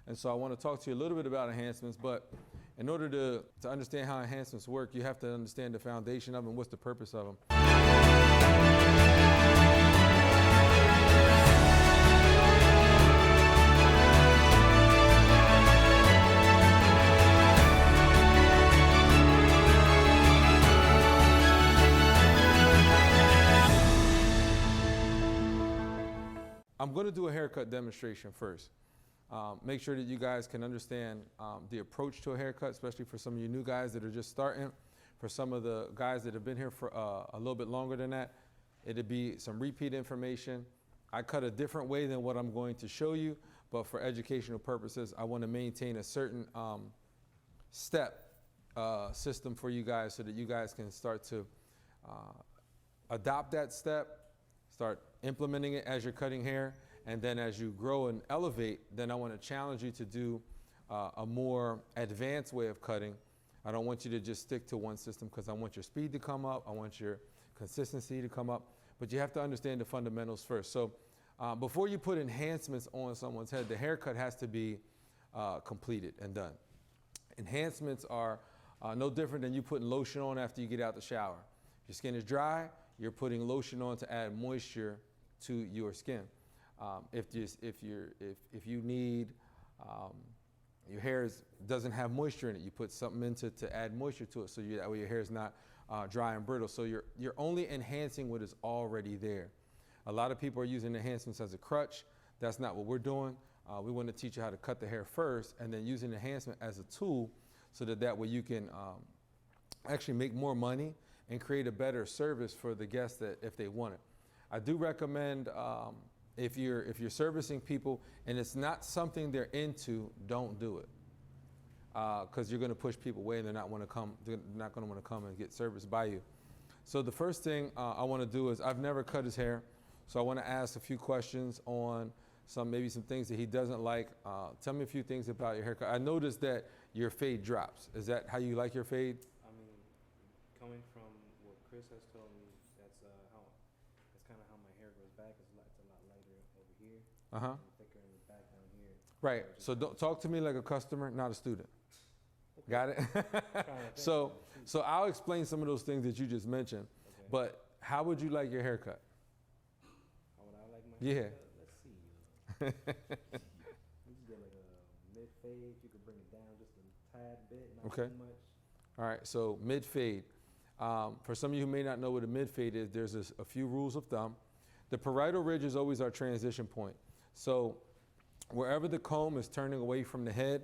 And so I want to talk to you a little bit about enhancements, but in order to understand how enhancements work, you have to understand the foundation of them, what's the purpose of them. I'm going to do a haircut demonstration first. Make sure that you guys can understand the approach to a haircut, especially for some of you new guys that are just starting. For some of the guys that have been here for a little bit longer than that, it'd be some repeat information. I cut a different way than what I'm going to show you, but for educational purposes, I want to maintain a certain step system for you guys so that you guys can start to adopt that step, start implementing it as you're cutting hair, and then as you grow and elevate, then I want to challenge you to do a more advanced way of cutting. I don't want you to just stick to one system because I want your speed to come up, I want your consistency to come up, but you have to understand the fundamentals first. So before you put enhancements on someone's head, the haircut has to be completed and done. Enhancements are no different than you putting lotion on after you get out the shower. If your skin is dry, you're putting lotion on to add moisture to your skin. If you need, your hair doesn't have moisture in it, you put something in to add moisture to it so that way your hair is not dry and brittle. So you're only enhancing what is already there. A lot of people are using enhancements as a crutch. That's not what we're doing. We want to teach you how to cut the hair first and then use an enhancement as a tool so that way you can actually make more money and create a better service for the guests that if they want it. I do recommend if you're servicing people and it's not something they're into, don't do it, because you're going to push people away and they're not going to want to come and get serviced by you. So the first thing I want to do is I've never cut his hair, so I want to ask a few questions on maybe some things that he doesn't like. Tell me a few things about your haircut. I noticed that your fade drops. Is that how you like your fade? I mean, coming from what Chris has told me, that's kind of how my hair grows back. It's a lot lighter over here, and thicker in the back down here. Right. So don't talk to me like a customer, not a student. Okay. Got it? So I'll explain some of those things that you just mentioned. Okay. But how would you like your haircut? How would I like my haircut? Let's see. You just get like a mid fade. You could bring it down just a tad bit, not too much. All right. So mid fade. For some of you who may not know what a mid fade is, there's a few rules of thumb. The parietal ridge is always our transition point. So wherever the comb is turning away from the head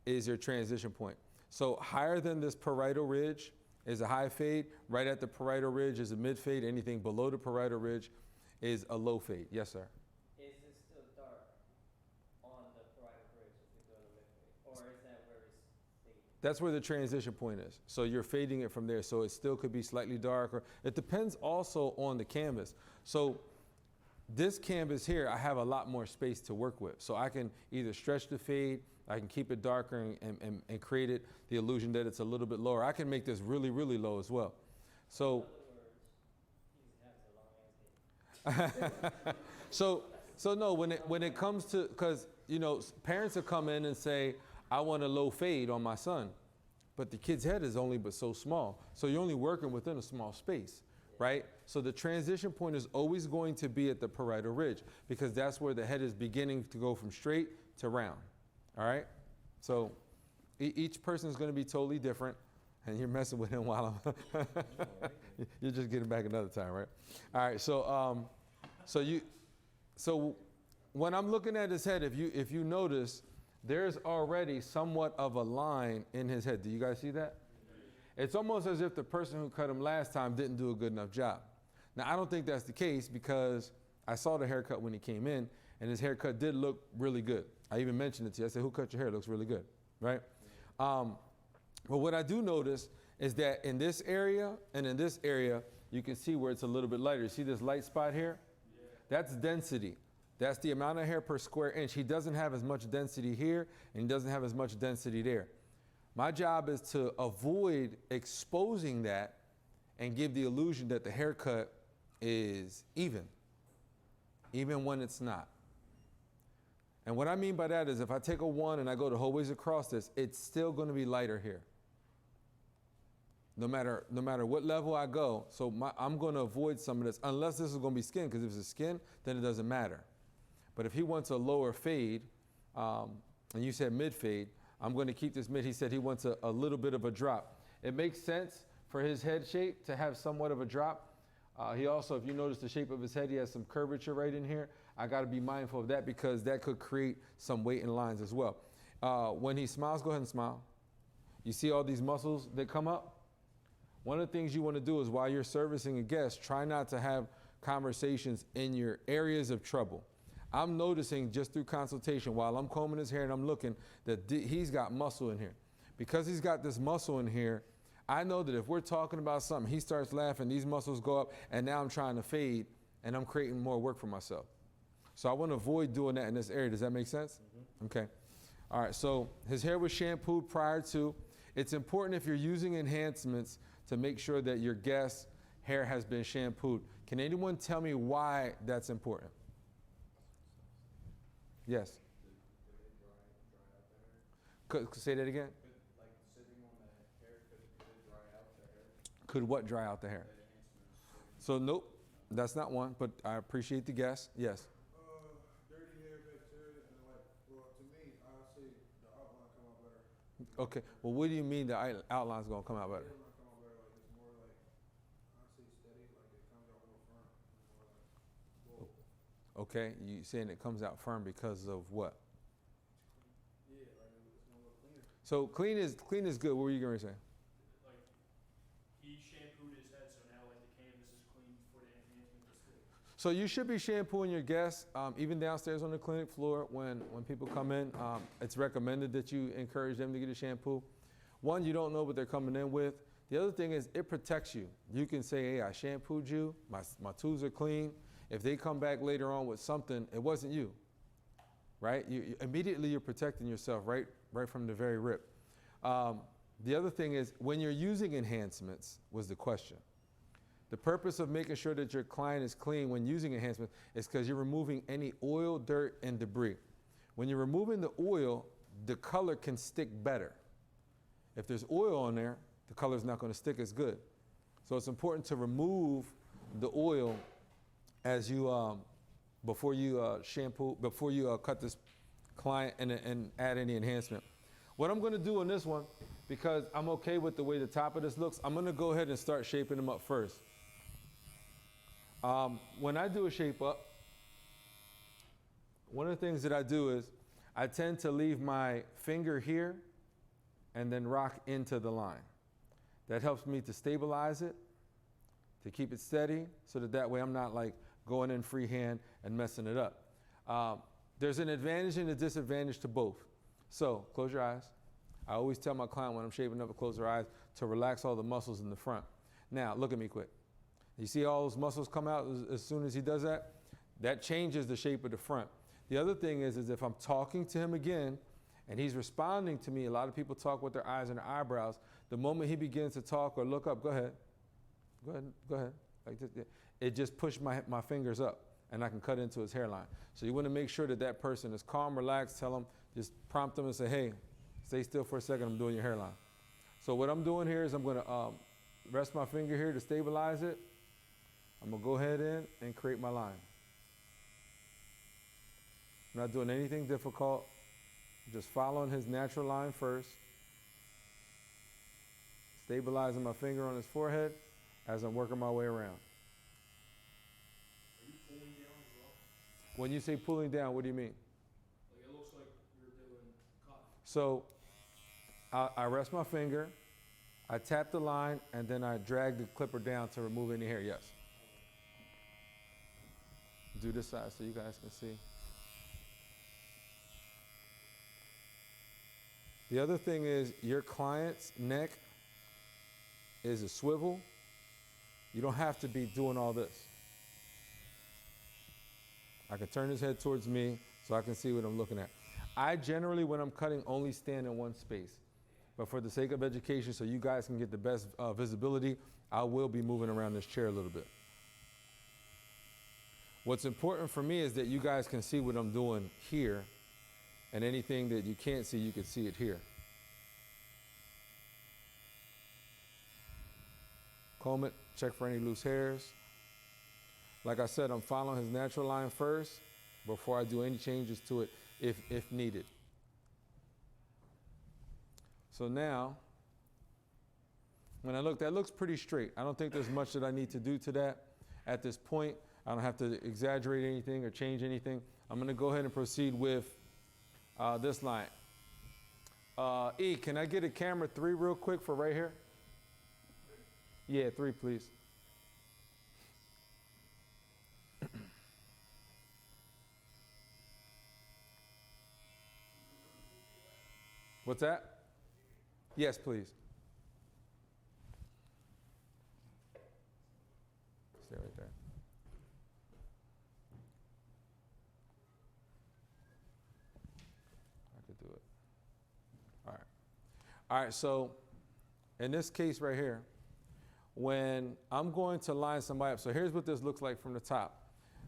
is your transition point. So higher than this parietal ridge is a high fade. Right at the parietal ridge is a mid fade. Anything below the parietal ridge is a low fade. Yes, sir. Is it still dark on the parietal ridge if you're doing a mid fade, or is that where it's fading? That's where the transition point is. So you're fading it from there. So it still could be slightly darker. It depends also on the canvas. So this canvas here, I have a lot more space to work with. So I can either stretch the fade, I can keep it darker and create the illusion that it's a little bit lower. I can make this really, really low as well. So, so no, when it comes to, because, you know, parents will come in and say, I want a low fade on my son, but the kid's head is only but so small. So you're only working within a small space, right? So the transition point is always going to be at the parietal ridge because that's where the head is beginning to go from straight to round, all right? So each person is going to be totally different, and you're messing with him while I'm, you're just getting back another time, right? All right, so when I'm looking at his head, if you notice, there's already somewhat of a line in his head. Do you guys see that? It's almost as if the person who cut him last time didn't do a good enough job. Now, I don't think that's the case because I saw the haircut when he came in, and his haircut did look really good. I even mentioned it to you. I said, who cut your hair? It looks really good, right? But what I do notice is that in this area and in this area, you can see where it's a little bit lighter. You see this light spot here? Yeah. That's density. That's the amount of hair per square inch. He doesn't have as much density here, and he doesn't have as much density there. My job is to avoid exposing that and give the illusion that the haircut is even when it's not. And what I mean by that is if I take a 1 and I go the whole ways across this, it's still going to be lighter here. No matter what level I go, so I'm going to avoid some of this, unless this is going to be skin, because if it's skin, then it doesn't matter. But if he wants a lower fade, and you said mid fade, I'm going to keep this mid. He said he wants a little bit of a drop. It makes sense for his head shape to have somewhat of a drop. He also, if you notice the shape of his head, he has some curvature right in here. I got to be mindful of that because that could create some weight in lines as well. When he smiles, go ahead and smile. You see all these muscles that come up? One of the things you want to do is while you're servicing a guest, try not to have conversations in your areas of trouble. I'm noticing just through consultation, while I'm combing his hair and I'm looking, that he's got muscle in here. Because he's got this muscle in here, I know that if we're talking about something, he starts laughing, these muscles go up, and now I'm trying to fade, and I'm creating more work for myself. So I want to avoid doing that in this area. Does that make sense? Mm-hmm. Okay. All right, so his hair was shampooed prior to. It's important if you're using enhancements to make sure that your guest's hair has been shampooed. Can anyone tell me why that's important? Yes. Say that again. Like sitting on the hair, could it dry out the hair? Could what dry out the hair? So nope, that's not one, but I appreciate the guess. Yes. Dirty hair, bacteria, and well, to me, I say the outline come out better. Okay, well, what do you mean the outline's gonna come out better? The outline come out better, like it's more like, I say steady, like it comes out more firm. More like, whoa. Okay, you saying it comes out firm because of what? Yeah, like it's gonna look cleaner. So clean is good. What were you gonna say? Like, he shampooed his head, so now like the canvas is clean for the enhancement to stick. So you should be shampooing your guests, even downstairs on the clinic floor when people come in. It's recommended that you encourage them to get a shampoo. One, you don't know what they're coming in with. The other thing is it protects you. You can say, hey, I shampooed you, my tools are clean. If they come back later on with something, it wasn't you, right? Immediately you're protecting yourself right from the very rip. The other thing is when you're using enhancements was the question. The purpose of making sure that your client is clean when using enhancements is because you're removing any oil, dirt, and debris. When you're removing the oil, the color can stick better. If there's oil on there, the color's not going to stick as good. So it's important to remove the oil as you before you shampoo, before you cut this client and add any enhancement. What I'm going to do on this one, because I'm okay with the way the top of this looks, I'm going to go ahead and start shaping them up first. When I do a shape up, one of the things that I do is I tend to leave my finger here and then rock into the line. That helps me to stabilize it, to keep it steady, so that way I'm not like going in freehand and messing it up. There's an advantage and a disadvantage to both. So close your eyes. I always tell my client when I'm shaping up to close their eyes to relax all the muscles in the front. Now, look at me quick. You see all those muscles come out as soon as he does that? That changes the shape of the front. The other thing is if I'm talking to him again and he's responding to me, a lot of people talk with their eyes and their eyebrows. The moment he begins to talk or look up, go ahead. Like this, it just pushed my fingers up and I can cut into his hairline. So you want to make sure that that person is calm, relaxed, tell them, just prompt them and say, hey, stay still for a second, I'm doing your hairline. So what I'm doing here is I'm going to rest my finger here to stabilize it. I'm going to go ahead in and create my line. I'm not doing anything difficult. I'm just following his natural line first. Stabilizing my finger on his forehead as I'm working my way around. Are you pulling down as well? When you say pulling down, what do you mean? Like it looks like you're doing cotton. So I rest my finger, I tap the line, and then I drag the clipper down to remove any hair, yes. Do this side so you guys can see. The other thing is your client's neck is a swivel. You don't have to be doing all this. I can turn his head towards me so I can see what I'm looking at. I generally, when I'm cutting, only stand in one space. But for the sake of education, so you guys can get the best visibility, I will be moving around this chair a little bit. What's important for me is that you guys can see what I'm doing here and anything that you can't see, you can see it here. Comb it, check for any loose hairs. Like I said, I'm following his natural line first before I do any changes to it if needed. So now, when I look, that looks pretty straight. I don't think there's much that I need to do to that at this point. I don't have to exaggerate anything or change anything. I'm going to go ahead and proceed with this line. E, can I get a camera 3 real quick for right here? Yeah, 3, please. What's that? Yes, please. Stay right there. I could do it. All right. All right, so in this case right here, when I'm going to line somebody up, so here's what this looks like from the top.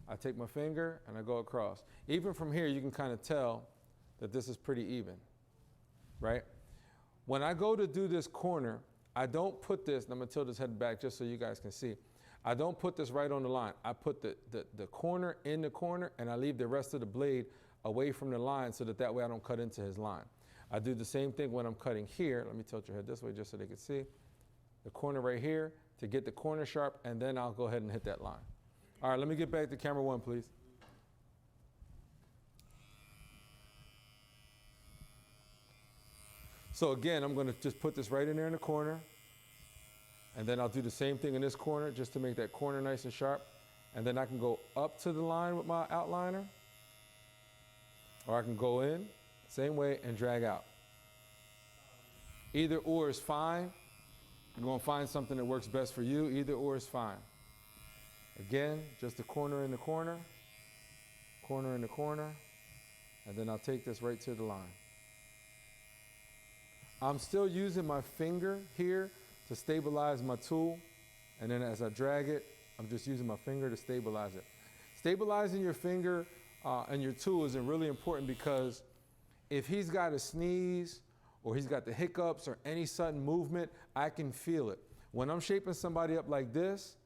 I take my finger and I go across. Even from here, you can kind of tell that this is pretty even, right? When I go to do this corner, I don't put this, and I'm gonna tilt this head back just so you guys can see. I don't put this right on the line. I put the corner in the corner, and I leave the rest of the blade away from the line so that way I don't cut into his line. I do the same thing when I'm cutting here. Let me tilt your head this way just so they can see. The corner right here to get the corner sharp, and then I'll go ahead and hit that line. All right, let me get back to camera 1, please. So again, I'm going to just put this right in there in the corner, and then I'll do the same thing in this corner just to make that corner nice and sharp. And then I can go up to the line with my outliner, or I can go in, same way, and drag out. Either or is fine. You're going to find something that works best for you. Either or is fine. Again, just the corner in the corner, corner in the corner, and then I'll take this right to the line. I'm still using my finger here to stabilize my tool, and then as I drag it, I'm just using my finger to stabilize it. Stabilizing your finger and your tool is really important because if he's got a sneeze or he's got the hiccups or any sudden movement, I can feel it. When I'm shaping somebody up like this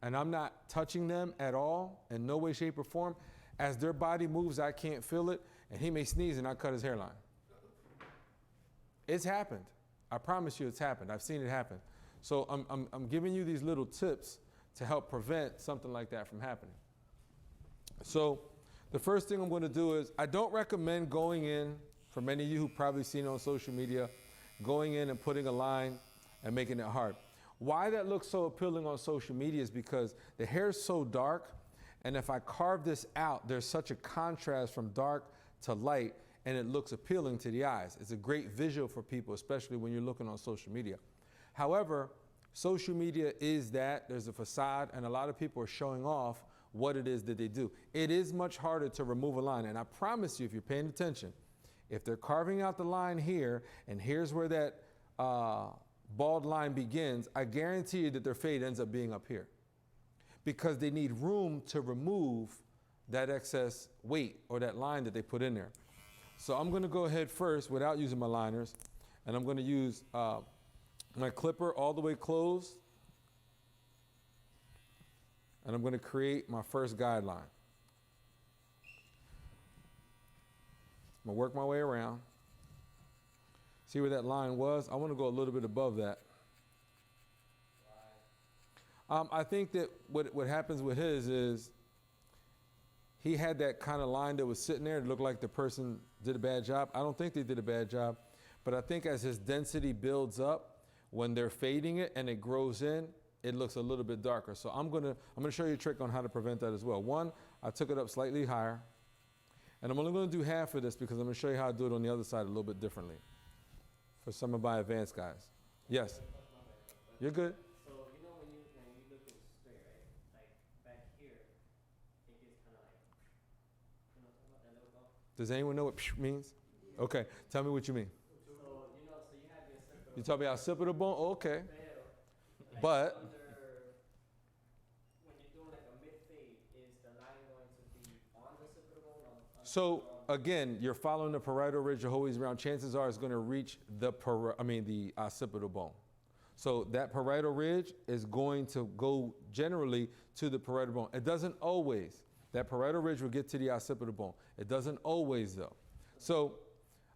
and I'm not touching them at all in no way, shape, or form, as their body moves, I can't feel it, and he may sneeze and I cut his hairline. It's happened. I promise you it's happened. I've seen it happen. So I'm giving you these little tips to help prevent something like that from happening. So the first thing I'm going to do is I don't recommend going in, for many of you who've probably seen it on social media, going in and putting a line and making it hard. Why that looks so appealing on social media is because the hair is so dark, and if I carve this out, there's such a contrast from dark to light, and it looks appealing to the eyes. It's a great visual for people, especially when you're looking on social media. However, social media is that, there's a facade, and a lot of people are showing off what it is that they do. It is much harder to remove a line, and I promise you, if you're paying attention, if they're carving out the line here, and here's where that bald line begins, I guarantee you that their fade ends up being up here because they need room to remove that excess weight or that line that they put in there. So I'm going to go ahead first without using my liners, and I'm going to use my clipper all the way closed, and I'm going to create my first guideline. I'm going to work my way around. See where that line was? I want to go a little bit above that. I think that what happens with his is he had that kind of line that was sitting there. It looked like the person did a bad job. I don't think they did a bad job, but I think as his density builds up, when they're fading it and it grows in, it looks a little bit darker. So I'm gonna show you a trick on how to prevent that as well. One, I took it up slightly higher, and I'm only gonna do half of this because I'm gonna show you how to do it on the other side a little bit differently for some of my advanced guys. Yes, you're good. So you know when you looking straight, right? Like back here, it gets kind of like, you know, what I'm talking about, that little bump. Does anyone know what psh means? Okay, tell me what you mean. So you know, so you have your circle. You talking about occipital bone? Oh, okay. Like But when you're doing like a mid fade, is the line going to be on the occipital bone or so again, you're following the parietal ridge, you're always around, chances are it's going to reach the occipital bone. So that parietal ridge is going to go generally to the parietal bone. It doesn't always. That parietal ridge will get to the occipital bone. It doesn't always though. So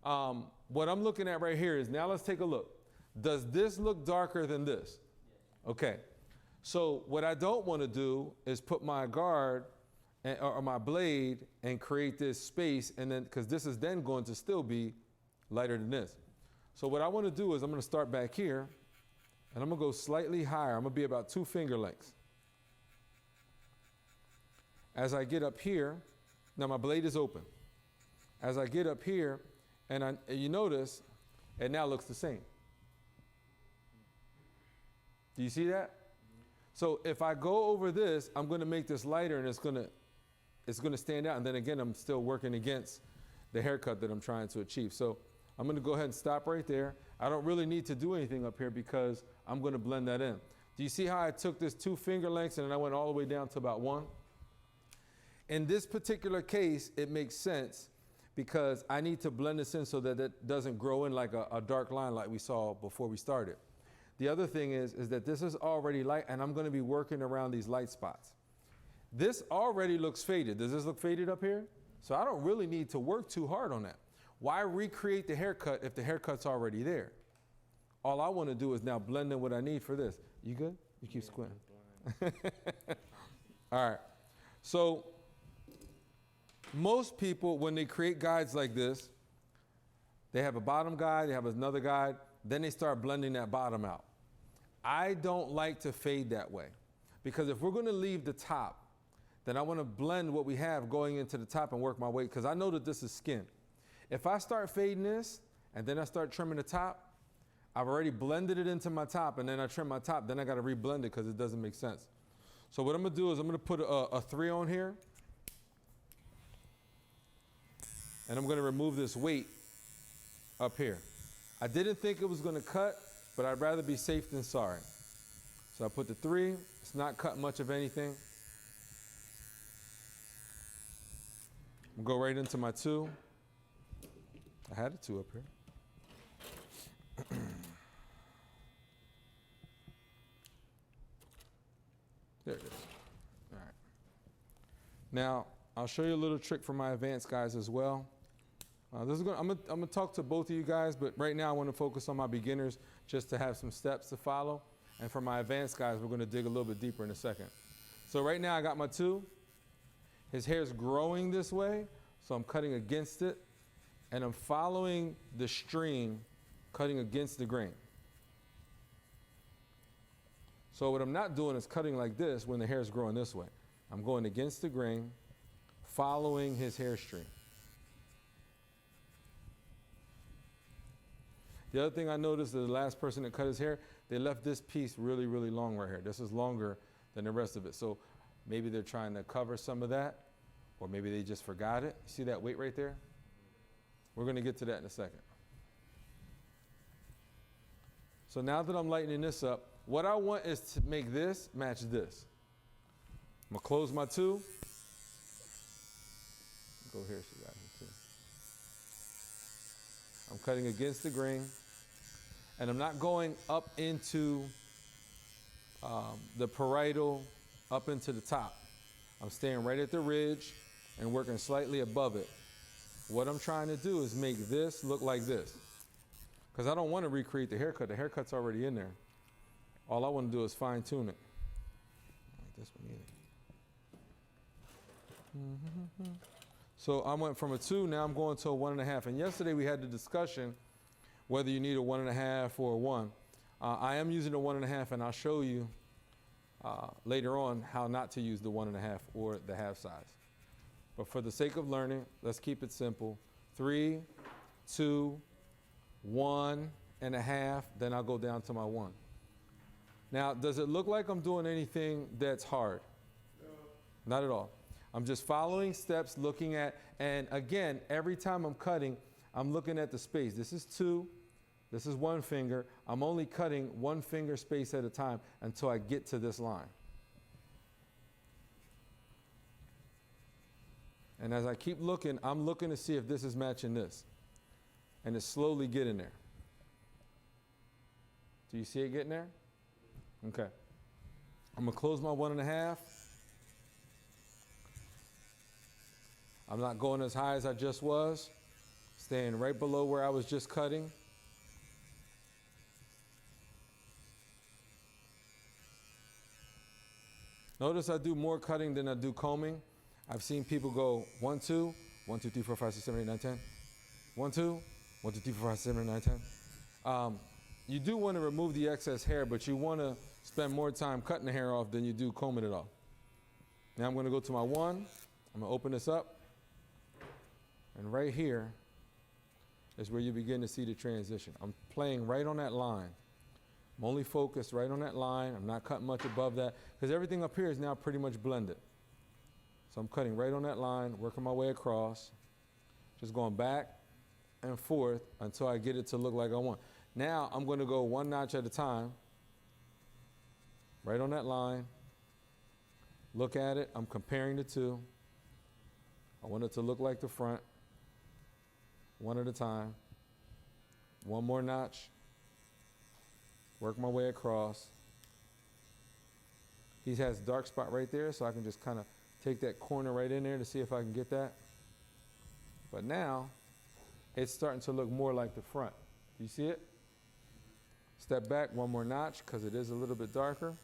what I'm looking at right here is, now let's take a look. Does this look darker than this? Okay. So what I don't want to do is put my guard or my blade and create this space, and then, because this is then going to still be lighter than this. So what I want to do is I'm going to start back here, and I'm going to go slightly higher. I'm going to be about 2 finger lengths. As I get up here, now my blade is open. As I get up here, and you notice, it now looks the same. Do you see that? So if I go over this, I'm going to make this lighter, and it's going to stand out. And then again, I'm still working against the haircut that I'm trying to achieve. So I'm going to go ahead and stop right there. I don't really need to do anything up here because I'm going to blend that in. Do you see how I took this 2 finger lengths and then I went all the way down to about 1? In this particular case, it makes sense because I need to blend this in so that it doesn't grow in like a dark line like we saw before we started. The other thing is that this is already light, and I'm going to be working around these light spots. This already looks faded. Does this look faded up here? So I don't really need to work too hard on that. Why recreate the haircut if the haircut's already there? All I want to do is now blend in what I need for this. You good? You keep squinting. All right. So most people, when they create guides like this, they have a bottom guide, they have another guide, then they start blending that bottom out. I don't like to fade that way, because if we're going to leave the top, then I want to blend what we have going into the top and work my way, because I know that this is skin. If I start fading this and then I start trimming the top, I've already blended it into my top, and then I trim my top, then I got to reblend it because it doesn't make sense. So what I'm going to do is I'm going to put a 3 on here, and I'm going to remove this weight up here. I didn't think it was going to cut, but I'd rather be safe than sorry. So I put the 3. It's not cutting much of anything. I'll go right into my 2. I had a 2 up here. There it is. All right. Now, I'll show you a little trick for my advanced guys as well. I'm gonna talk to both of you guys, but right now I want to focus on my beginners just to have some steps to follow. And for my advanced guys, we're going to dig a little bit deeper in a second. So right now I got my 2. His hair's growing this way, so I'm cutting against it, and I'm following the stream, cutting against the grain. So what I'm not doing is cutting like this when the hair's growing this way. I'm going against the grain, following his hair stream. The other thing I noticed is the last person that cut his hair, they left this piece really, really long right here. This is longer than the rest of it. So maybe they're trying to cover some of that, or maybe they just forgot it. See that weight right there? We're going to get to that in a second. So now that I'm lightening this up, what I want is to make this match this. I'm going to close my 2. Go here so you guys can see. I'm cutting against the grain, and I'm not going up into the parietal, up into the top. I'm staying right at the ridge and working slightly above it. What I'm trying to do is make this look like this, because I don't want to recreate the haircut. The haircut's already in there. All I want to do is fine tune it. Like this one either. So I went from a 2, now I'm going to a 1.5. And yesterday we had the discussion whether you need a 1.5 or a 1. I am using a 1.5, and I'll show you later on how not to use the 1.5 or the half size. But for the sake of learning, let's keep it simple. 3, 2, 1.5, then I'll go down to my 1. Now, does it look like I'm doing anything that's hard? No. Not at all. I'm just following steps, looking at, and again, every time I'm cutting, I'm looking at the space. This is 2, this is 1 finger. I'm only cutting 1 finger space at a time until I get to this line. And as I keep looking, I'm looking to see if this is matching this. And it's slowly getting there. Do you see it getting there? Okay. I'm going to close my 1.5. I'm not going as high as I just was. Staying right below where I was just cutting. Notice I do more cutting than I do combing. I've seen people go 1, 2, 1, 2, 3, 4, 5, 6, 7, 8, 9, 10. 1, 2, 1, 2, 3, 4, 5, 7, 8, 9, 10. You do want to remove the excess hair, but you want to spend more time cutting the hair off than you do combing it off. Now I'm going to go to my 1. I'm going to open this up. And right here is where you begin to see the transition. I'm playing right on that line. I'm only focused right on that line. I'm not cutting much above that because everything up here is now pretty much blended. So I'm cutting right on that line, working my way across, just going back and forth until I get it to look like I want. Now I'm going to go 1 notch at a time, right on that line. Look at it. I'm comparing the two. I want it to look like the front. 1 at a time. 1 more notch. Work my way across. He has a dark spot right there, so I can just kind of take that corner right in there to see if I can get that. But now, it's starting to look more like the front. Do you see it? Step back 1 more notch because it is a little bit darker.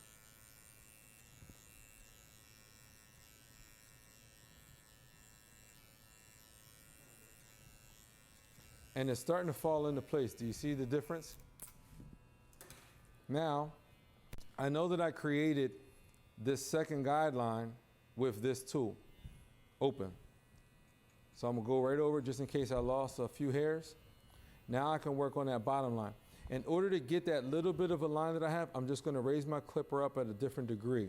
And it's starting to fall into place. Do you see the difference? Now, I know that I created this second guideline with this tool, open. So I'm gonna go right over it just in case I lost a few hairs. Now I can work on that bottom line. In order to get that little bit of a line that I have, I'm just gonna raise my clipper up at a different degree.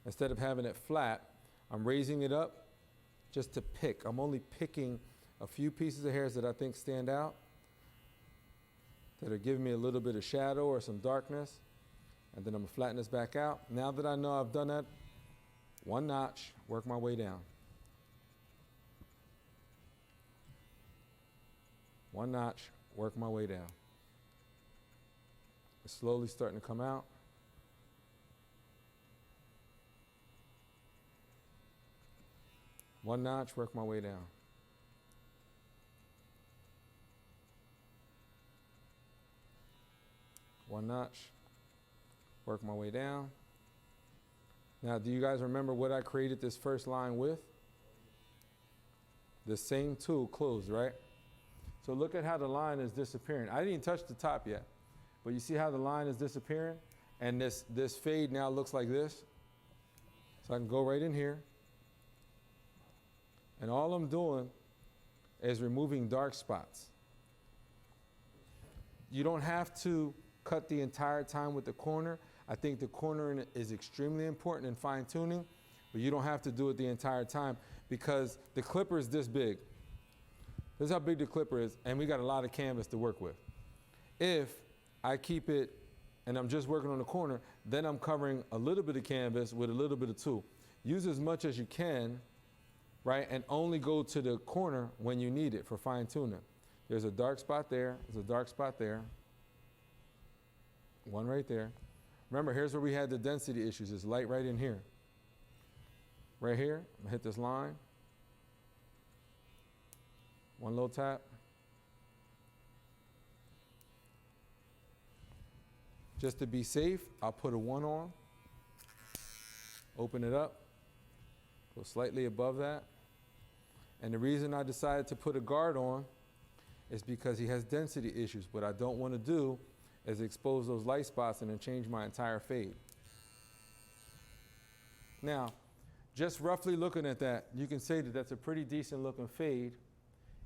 Instead of having it flat, I'm raising it up just to pick. I'm only picking a few pieces of hairs that I think stand out, that are giving me a little bit of shadow or some darkness. And then I'm gonna flatten this back out. Now that I know I've done that, 1 notch, work my way down. 1 notch, work my way down. It's slowly starting to come out. One notch, work my way down. One notch, work my way down. Now, do you guys remember what I created this first line with? The same tool, closed, right? So look at how the line is disappearing. I didn't touch the top yet, but you see how the line is disappearing? And this fade now looks like this. So I can go right in here. And all I'm doing is removing dark spots. You don't have to cut the entire time with the corner. I think the corner is extremely important in fine tuning, but you don't have to do it the entire time because the clipper is this big. This is how big the clipper is, and we got a lot of canvas to work with. If I keep it and I'm just working on the corner, then I'm covering a little bit of canvas with a little bit of tool. Use as much as you can, right, and only go to the corner when you need it for fine tuning. There's a dark spot there, there's a dark spot there. One right there. Remember, here's where we had the density issues. It's light right in here. Right here, I'm gonna hit this line. One little tap. Just to be safe, I'll put a 1 on. Open it up. Go slightly above that. And the reason I decided to put a guard on is because he has density issues. What I don't want to do is expose those light spots and then change my entire fade. Now, just roughly looking at that, you can say that that's a pretty decent looking fade,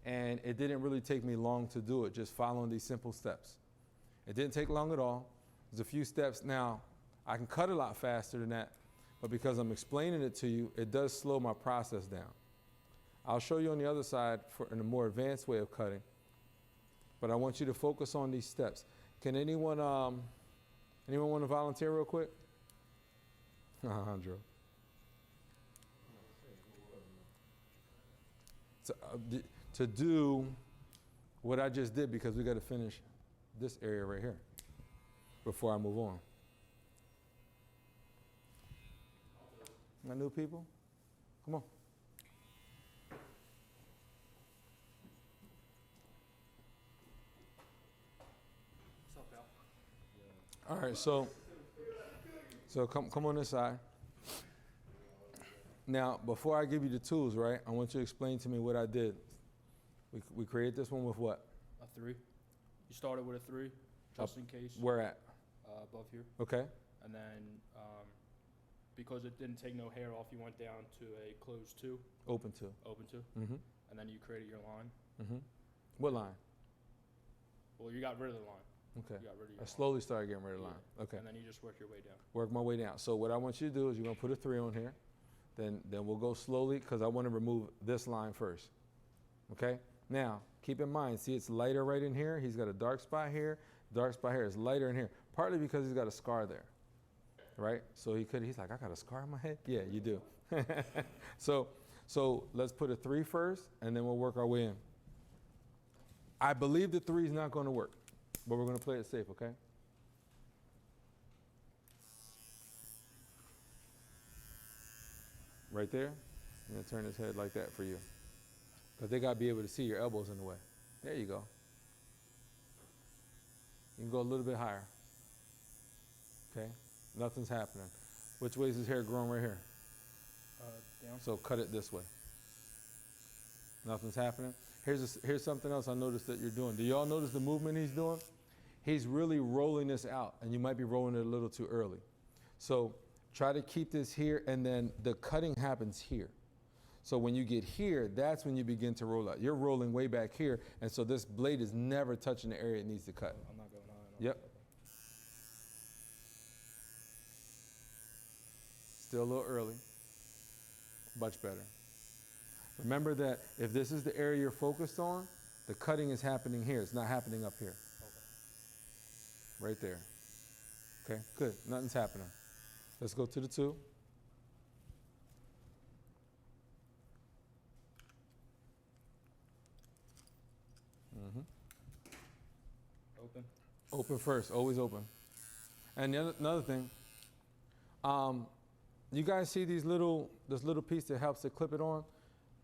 and it didn't really take me long to do it, just following these simple steps. It didn't take long at all. There's a few steps. Now, I can cut a lot faster than that, but because I'm explaining it to you, it does slow my process down. I'll show you on the other side in a more advanced way of cutting, but I want you to focus on these steps. Can anyone want to volunteer real quick? Alejandro. to do what I just did, because we got to finish this area right here before I move on. My new people, come on. What's up, pal? All right, so come on this side. Now, before I give you the tools, right, I want you to explain to me what I did. We created this one with what? A 3. You started with a 3, just in case. Where at? Above here. Okay. And then, because it didn't take no hair off, you went down to a closed 2, Open to. open 2, Mm-hmm. and then you created your line. Mm-hmm. What line? Well, you got rid of the line. Okay. You got rid of your I line. slowly started getting rid of the line. Okay. And then you just work your way down. Work my way down. So what I want you to do is you're gonna put a 3 on here. Then we'll go slowly, because I want to remove this line first. Okay? Like, keep in mind, see, it's lighter right in here. He's got a dark spot here. Dark spot here is lighter in here. Partly because he's got a scar there. Right? So he's like, I got a scar on my head? Yeah, you do. So let's put a 3 first, and then we'll work our way in. I believe the 3 is not going to work, but we're going to play it safe, okay? Right there. I'm going to turn his head like that for you, because they got to be able to see your elbows in the way. There you go. You can go a little bit higher. Okay? Nothing's happening. Which way is his hair growing right here? Down. So cut it this way. Nothing's happening. Here's something else I noticed that you're doing. Do y'all notice the movement he's doing? He's really rolling this out, and you might be rolling it a little too early. So try to keep this here, and then the cutting happens here. So when you get here, that's when you begin to roll out. You're rolling way back here, and so this blade is never touching the area it needs to cut. I'm not going high enough. Yep. Still a little early. Much better. Remember that if this is the area you're focused on, the cutting is happening here. It's not happening up here. Okay. Right there. Okay, good. Nothing's happening. Let's go to the 2. Mm-hmm. Open. Open first, always open. And another thing, you guys see this little piece that helps to clip it on?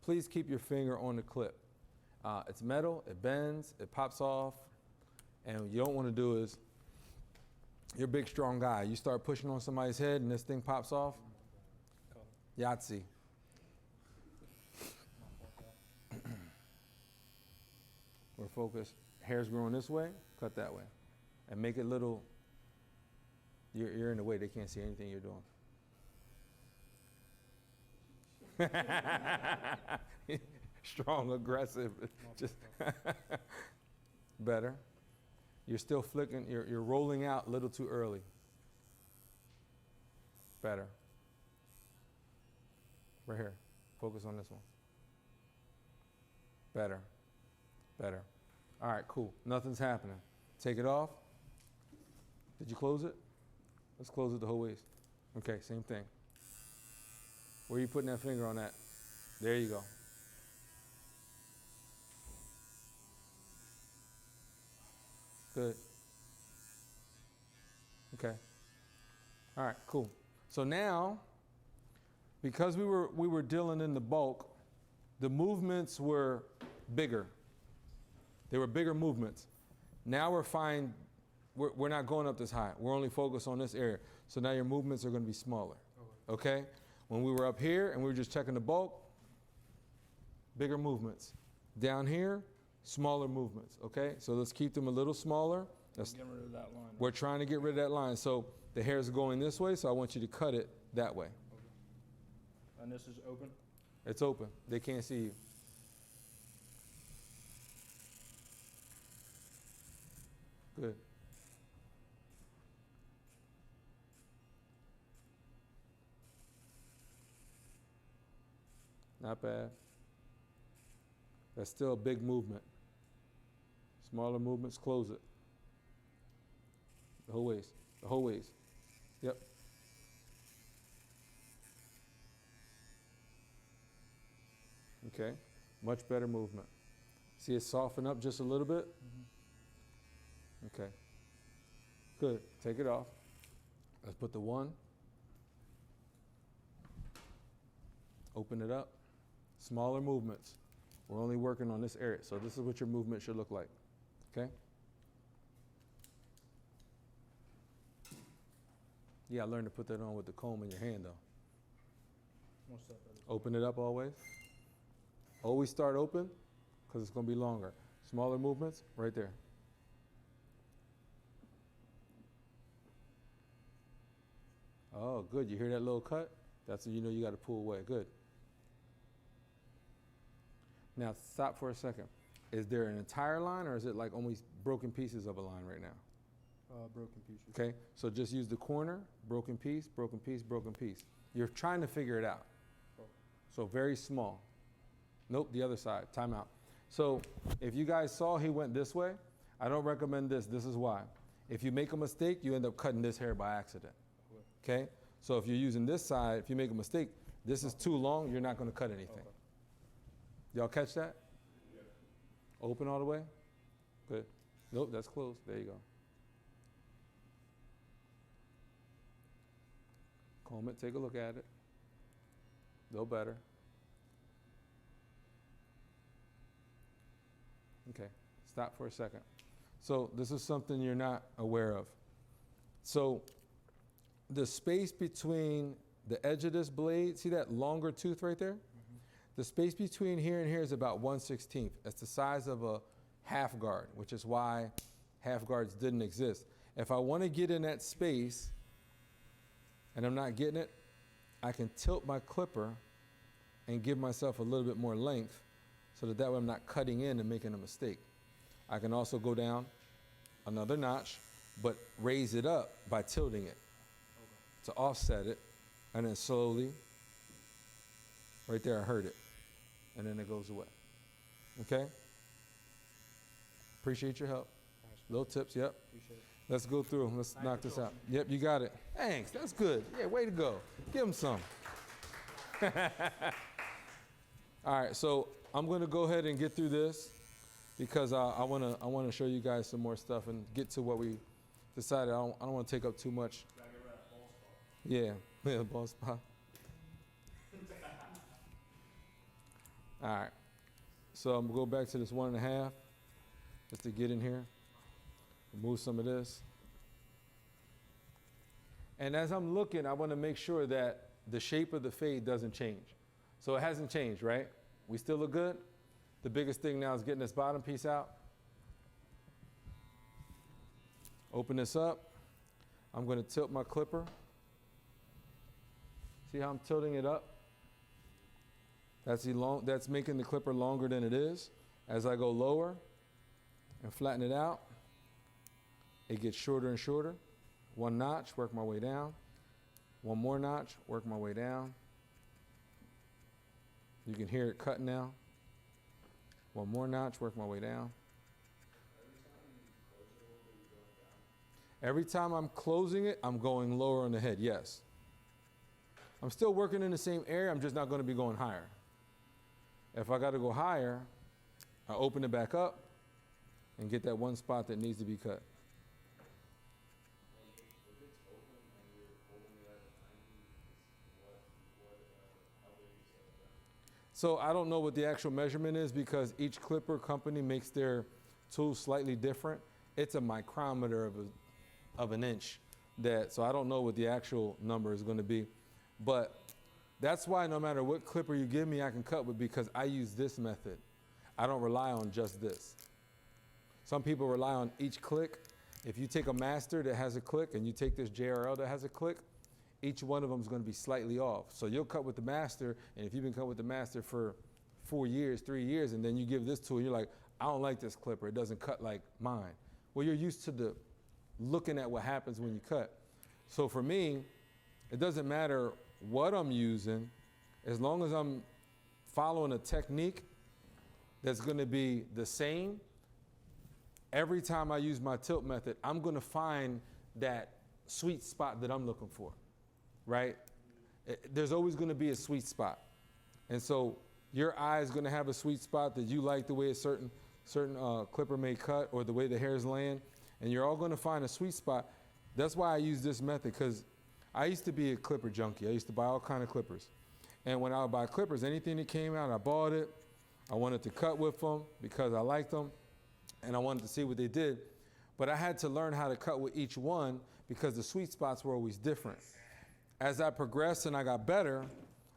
Please keep your finger on the clip. It's metal, it bends, it pops off, and what you don't want to do is, you're a big, strong guy. You start pushing on somebody's head and this thing pops off. Yahtzee. We're focused. Hair's growing this way, cut that way. And make it little, you're in the way, they can't see anything you're doing. Strong, aggressive, just better. You're still flicking, you're rolling out a little too early. Better. Right here, focus on this one. Better, better. All right, cool, nothing's happening. Take it off. Did you close it? Let's close it the whole waist. Okay, same thing. Where are you putting that finger on that? There you go. Good. Okay. All right, cool. So now, because we were dealing in the bulk, the movements were bigger. They were bigger movements. Now we're not going up this high. We're only focused on this area. So now your movements are going to be smaller. Okay? When we were up here and we were just checking the bulk, bigger movements. Down here, smaller movements. Okay? So let's keep them a little smaller. Get rid of that line. We're trying to get rid of that line. So the hair is going this way, so I want you to cut it that way. Okay. And this is open? It's open. They can't see you. Good. Not bad. That's still a big movement. Smaller movements, close it. The whole waist. The whole waist. Yep. Okay. Much better movement. See it soften up just a little bit? Okay. Good. Take it off. Let's put the 1. Open it up. Smaller movements. We're only working on this area. So this is what your movement should look like. Okay? Yeah, I learned to put that on with the comb in your hand, though. One step at a time. Open it up always. Always start open because it's going to be longer. Smaller movements, right there. Oh, good. You hear that little cut? That's when you know you got to pull away. Good. Now, stop for a second. Is there an entire line or is it like only broken pieces of a line right now? Broken pieces. Okay, so just use the corner, broken piece, broken piece, broken piece. You're trying to figure it out. So very small. Nope, the other side, time out. So if you guys saw he went this way, I don't recommend this. This is why. If you make a mistake, you end up cutting this hair by accident. Okay, so if you're using this side, if you make a mistake, this is too long, you're not going to cut anything. Y'all catch that? Yeah. Open all the way? Good. Nope, that's closed. There you go. Comb it, take a look at it. No better. Okay, stop for a second. So this is something you're not aware of. So the space between the edge of this blade, see that longer tooth right there? The space between here and here is about 1/16. That's the size of a half guard, which is why half guards didn't exist. If I want to get in that space and I'm not getting it, I can tilt my clipper and give myself a little bit more length so that way I'm not cutting in and making a mistake. I can also go down another notch, but raise it up by tilting it to offset it, and then slowly, right there I heard it, and then it goes away. Okay? Appreciate your help. Little tips, yep. Appreciate it. Let's go through. Let's knock this out. Yep, you got it. Thanks. That's good. Yeah, way to go. Give him some. All right, so I'm going to go ahead and get through this because I want to show you guys some more stuff and get to what we decided. I don't want to take up too much. Gotta get rid of that ball spot. Yeah, ball spot. All right, so I'm going to go back to this 1.5 just to get in here. Remove some of this. And as I'm looking, I want to make sure that the shape of the fade doesn't change. So it hasn't changed, right? We still look good? The biggest thing now is getting this bottom piece out. Open this up. I'm going to tilt my clipper. See how I'm tilting it up? That's making the clipper longer than it is. As I go lower and flatten it out, it gets shorter and shorter. One notch, work my way down. One more notch, work my way down. You can hear it cutting now. One more notch, work my way down. Every time I'm closing it, I'm going lower on the head, yes. I'm still working in the same area, I'm just not going to be going higher. If I got to go higher, I open it back up and get that one spot that needs to be cut. So I don't know what the actual measurement is because each clipper company makes their tools slightly different. It's a micrometer of an inch. So I don't know what the actual number is going to be. But that's why no matter what clipper you give me, I can cut with because I use this method. I don't rely on just this. Some people rely on each click. If you take a master that has a click and you take this JRL that has a click, each one of them is going to be slightly off. So you'll cut with the master, and if you've been cutting with the master for 4 years, 3 years, and then you give this tool, and you're like, I don't like this clipper. It doesn't cut like mine. Well, you're used to looking at what happens when you cut. So for me, it doesn't matter what I'm using, as long as I'm following a technique that's going to be the same. Every time I use my tilt method, I'm going to find that sweet spot that I'm looking for, right? There's always going to be a sweet spot. And so your eye is going to have a sweet spot that you like the way a certain clipper may cut or the way the hairs land, and you're all going to find a sweet spot. That's why I use this method, because I used to be a clipper junkie. I used to buy all kind of clippers. And when I would buy clippers, anything that came out, I bought it. I wanted to cut with them because I liked them, and I wanted to see what they did. But I had to learn how to cut with each one because the sweet spots were always different. As I progressed and I got better,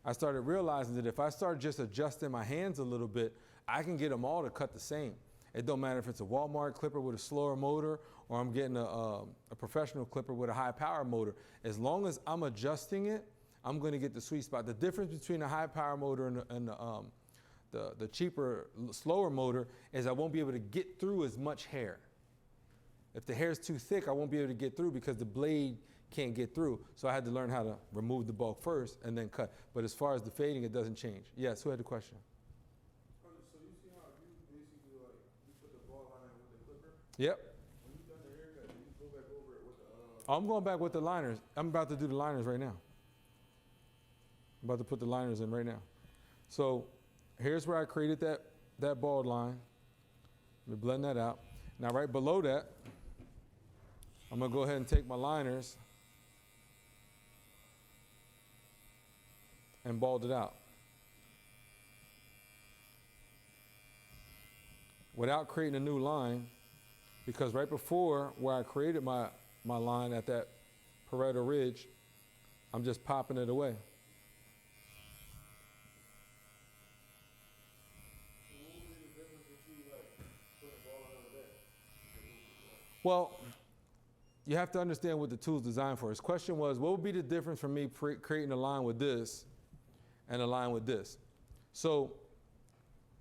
I started realizing that if I start just adjusting my hands a little bit, I can get them all to cut the same. It don't matter if it's a Walmart clipper with a slower motor or I'm getting a professional clipper with a high power motor. As long as I'm adjusting it, I'm going to get the sweet spot. The difference between a high power motor and the cheaper, slower motor is I won't be able to get through as much hair. If the hair is too thick, I won't be able to get through because the blade can't get through. So I had to learn how to remove the bulk first and then cut. But as far as the fading, it doesn't change. Yes, who had the question? So you see how you basically like you put the ball line with the clipper? Yep. When you done the haircut, you go back over it with the I'm going back with the liners. I'm about to do the liners right now. I'm about to put the liners in right now. So here's where I created that bald line. Let me blend that out. Now right below that, I'm going to go ahead and take my liners and bald it out. Without creating a new line, because right before where I created my line at that parietal ridge, I'm just popping it away. Well, you have to understand what the tool's designed for. His question was, what would be the difference from me creating a line with this and a line with this? So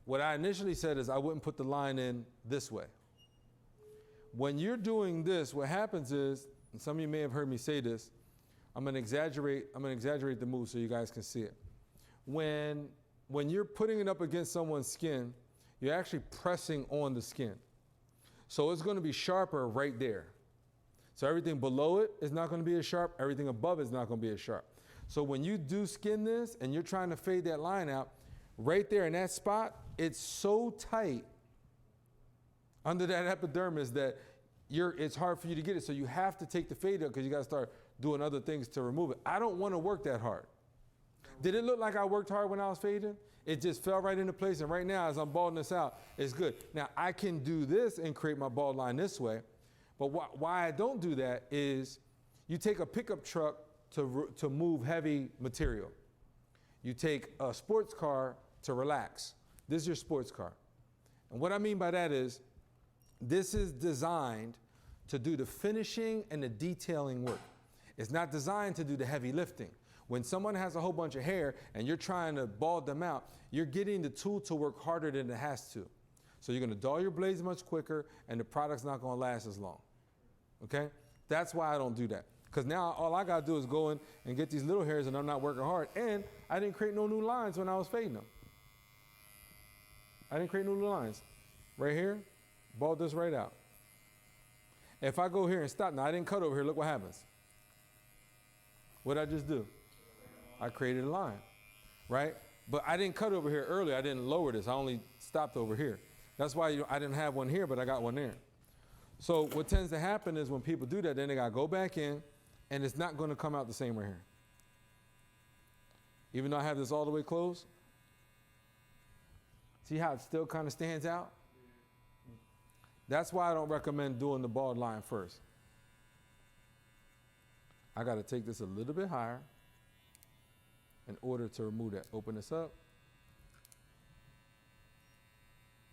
what I initially said is I wouldn't put the line in this way. When you're doing this, what happens is, and some of you may have heard me say this, I'm going to exaggerate the move so you guys can see it. When you're putting it up against someone's skin, you're actually pressing on the skin. So it's going to be sharper right there. So everything below it is not going to be as sharp. Everything above it is not going to be as sharp. So when you do skin this and you're trying to fade that line out, right there in that spot, it's so tight under that epidermis that it's hard for you to get it. So you have to take the fade out because you got to start doing other things to remove it. I don't want to work that hard. Did it look like I worked hard when I was fading? It just fell right into place. And right now, as I'm balding this out, it's good. Now, I can do this and create my bald line this way. But why I don't do that is you take a pickup truck to move heavy material. You take a sports car to relax. This is your sports car. And what I mean by that is this is designed to do the finishing and the detailing work. It's not designed to do the heavy lifting. When someone has a whole bunch of hair and you're trying to bald them out, you're getting the tool to work harder than it has to. So you're going to dull your blades much quicker and the product's not going to last as long. Okay? That's why I don't do that. Because now all I got to do is go in and get these little hairs and I'm not working hard. And I didn't create no new lines when I was fading them. I didn't create no new lines. Right here, bald this right out. If I go here and stop, now I didn't cut over here, look what happens. What did I just do? I created a line, right? But I didn't cut over here earlier. I didn't lower this. I only stopped over here. That's why I didn't have one here, but I got one there. So what tends to happen is when people do that, then they got to go back in, and it's not going to come out the same right here. Even though I have this all the way closed. See how it still kind of stands out? That's why I don't recommend doing the bald line first. I got to take this a little bit higher in order to remove that. Open this up.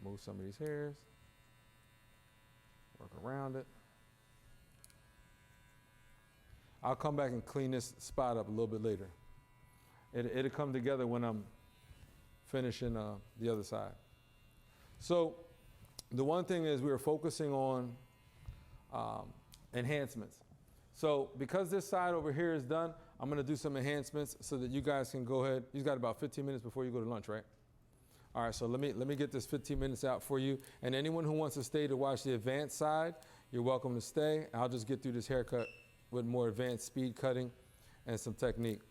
Move some of these hairs. Work around it. I'll come back and clean this spot up a little bit later. It'll come together when I'm finishing the other side. So the one thing is we were focusing on enhancements. So because this side over here is done, I'm going to do some enhancements so that you guys can go ahead. You've got about 15 minutes before you go to lunch, right? All right, so let me get this 15 minutes out for you. And anyone who wants to stay to watch the advanced side, you're welcome to stay. I'll just get through this haircut with more advanced speed cutting and some technique.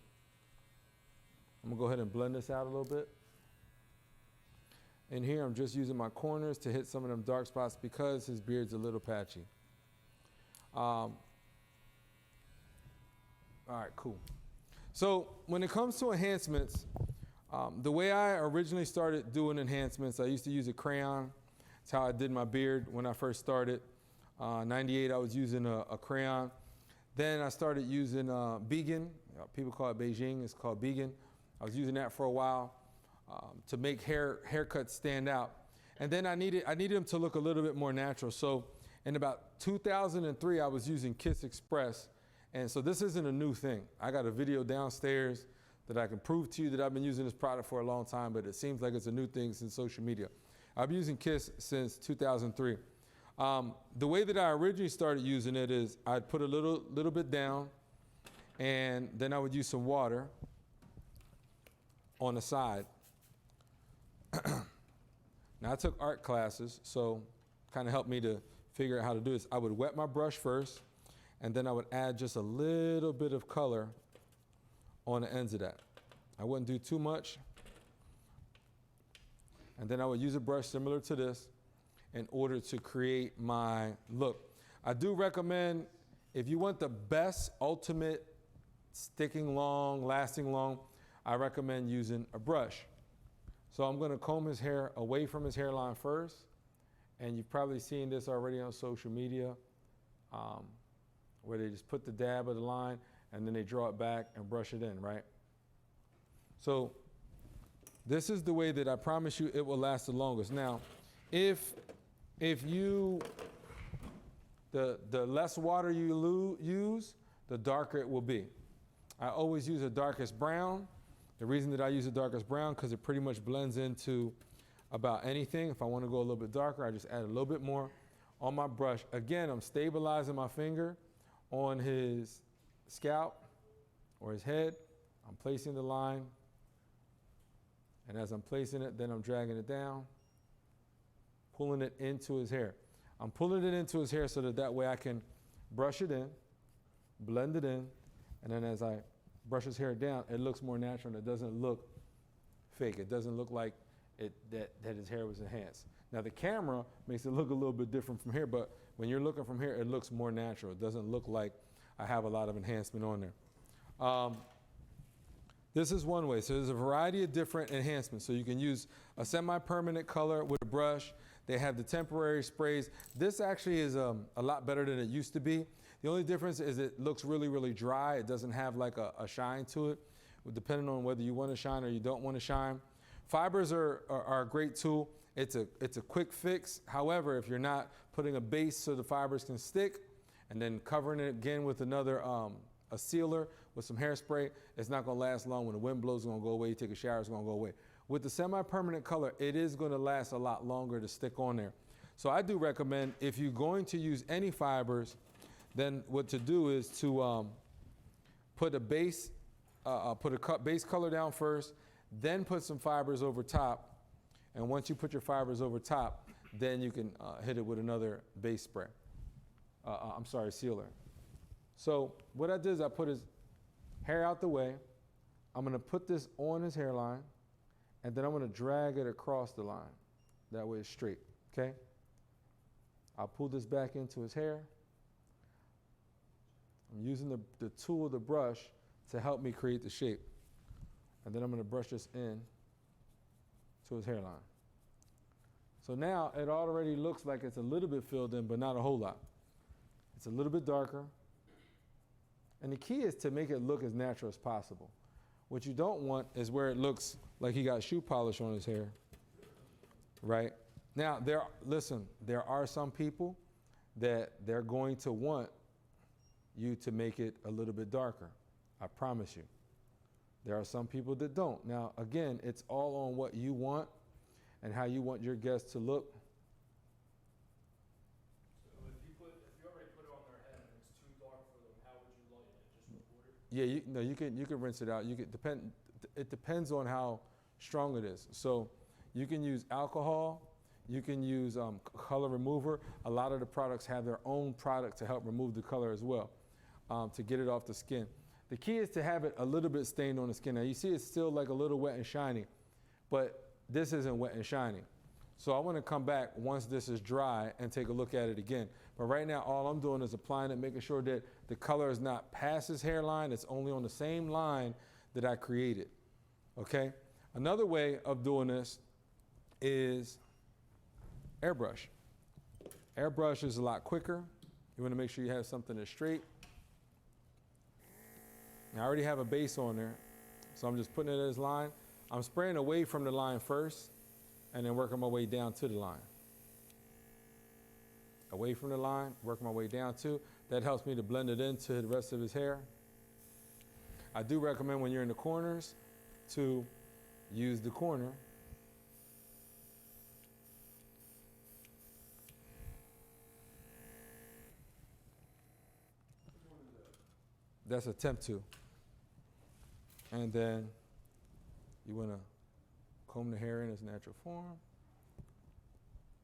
I'm going to go ahead and blend this out a little bit. in here, I'm just using my corners to hit some of them dark spots because his beard's a little patchy. All right, cool. So when it comes to enhancements, the way I originally started doing enhancements, I used to use a crayon. That's how I did my beard when I first started. 98, I was using a crayon. Then I started using Began. People call it Beijing. It's called Began. I was using that for a while to make haircuts stand out. And then I needed them to look a little bit more natural. So in about 2003, I was using Kiss Express. And so this isn't a new thing. I got a video downstairs that I can prove to you that I've been using this product for a long time, but it seems like it's a new thing since social media. I've been using Kiss since 2003. The way that I originally started using it is I'd put a little bit down, and then I would use some water on the side. Now I took art classes, so kind of helped me to figure out how to do this. I would wet my brush first, and then I would add just a little bit of color on the ends of that. I wouldn't do too much. And then I would use a brush similar to this in order to create my look. I do recommend, if you want the best ultimate sticking long, lasting long, I recommend using a brush. So I'm gonna comb his hair away from his hairline first. And you've probably seen this already on social media, where they just put the dab of the line and then they draw it back and brush it in, right? So this is the way that I promise you it will last the longest. Now, if the less water you use, the darker it will be. I always use the darkest brown. The reason that I use the darkest brown, because it pretty much blends into about anything. If I want to go a little bit darker, I just add a little bit more on my brush. Again, I'm stabilizing my finger on his scalp or his head. I'm placing the line. And as I'm placing it, then I'm dragging it down, pulling it into his hair. I'm pulling it into his hair so that way I can brush it in, blend it in, and then as I brush his hair down, it looks more natural and it doesn't look fake. It doesn't look like that his hair was enhanced. Now the camera makes it look a little bit different from here, but when you're looking from here, it looks more natural. It doesn't look like I have a lot of enhancement on there. This is one way. So there's a variety of different enhancements. So you can use a semi-permanent color with a brush. They have the temporary sprays. This actually is a lot better than it used to be. The only difference is it looks really, really dry. It doesn't have like a shine to it, depending on whether you want to shine or you don't want to shine. Fibers are a great tool. It's a quick fix. However, if you're not putting a base so the fibers can stick and then covering it again with another a sealer with some hairspray, it's not going to last long. When the wind blows, it's going to go away. You take a shower, it's going to go away. With the semi-permanent color, it is going to last a lot longer to stick on there. So I do recommend, if you're going to use any fibers, then what to do is to put a base color down first, then put some fibers over top. And once you put your fibers over top, then you can hit it with another base spray. Sealer. So what I did is I put his hair out the way. I'm gonna put this on his hairline, and then I'm gonna drag it across the line. That way it's straight, okay? I'll pull this back into his hair. I'm using the tool of the brush to help me create the shape. And then I'm gonna brush this in to his hairline. So now it already looks like it's a little bit filled in, but not a whole lot. It's a little bit darker. And the key is to make it look as natural as possible. What you don't want is where it looks like he got shoe polish on his hair, right? Now, there are some people that they're going to want you to make it a little bit darker. I promise you. There are some people that don't. Now, again, it's all on what you want and how you want your guests to look. So if you already put it on their head and it's too dark for them, how would you lighten it? Just with water? Yeah, you can rinse it out. It depends on how strong it is. So you can use alcohol. You can use color remover. A lot of the products have their own product to help remove the color as well, to get it off the skin. The key is to have it a little bit stained on the skin. Now you see it's still like a little wet and shiny, but this isn't wet and shiny. So I want to come back once this is dry and take a look at it again. But right now, all I'm doing is applying it, making sure that the color is not past his hairline. It's only on the same line that I created. Okay? Another way of doing this is airbrush. Airbrush is a lot quicker. You want to make sure you have something that's straight. I already have a base on there, so I'm just putting it as line. I'm spraying away from the line first and then working my way down to the line. Away from the line, working my way down to. That helps me to blend it into the rest of his hair. I do recommend when you're in the corners to use the corner. That's attempt to. And then you want to comb the hair in its natural form.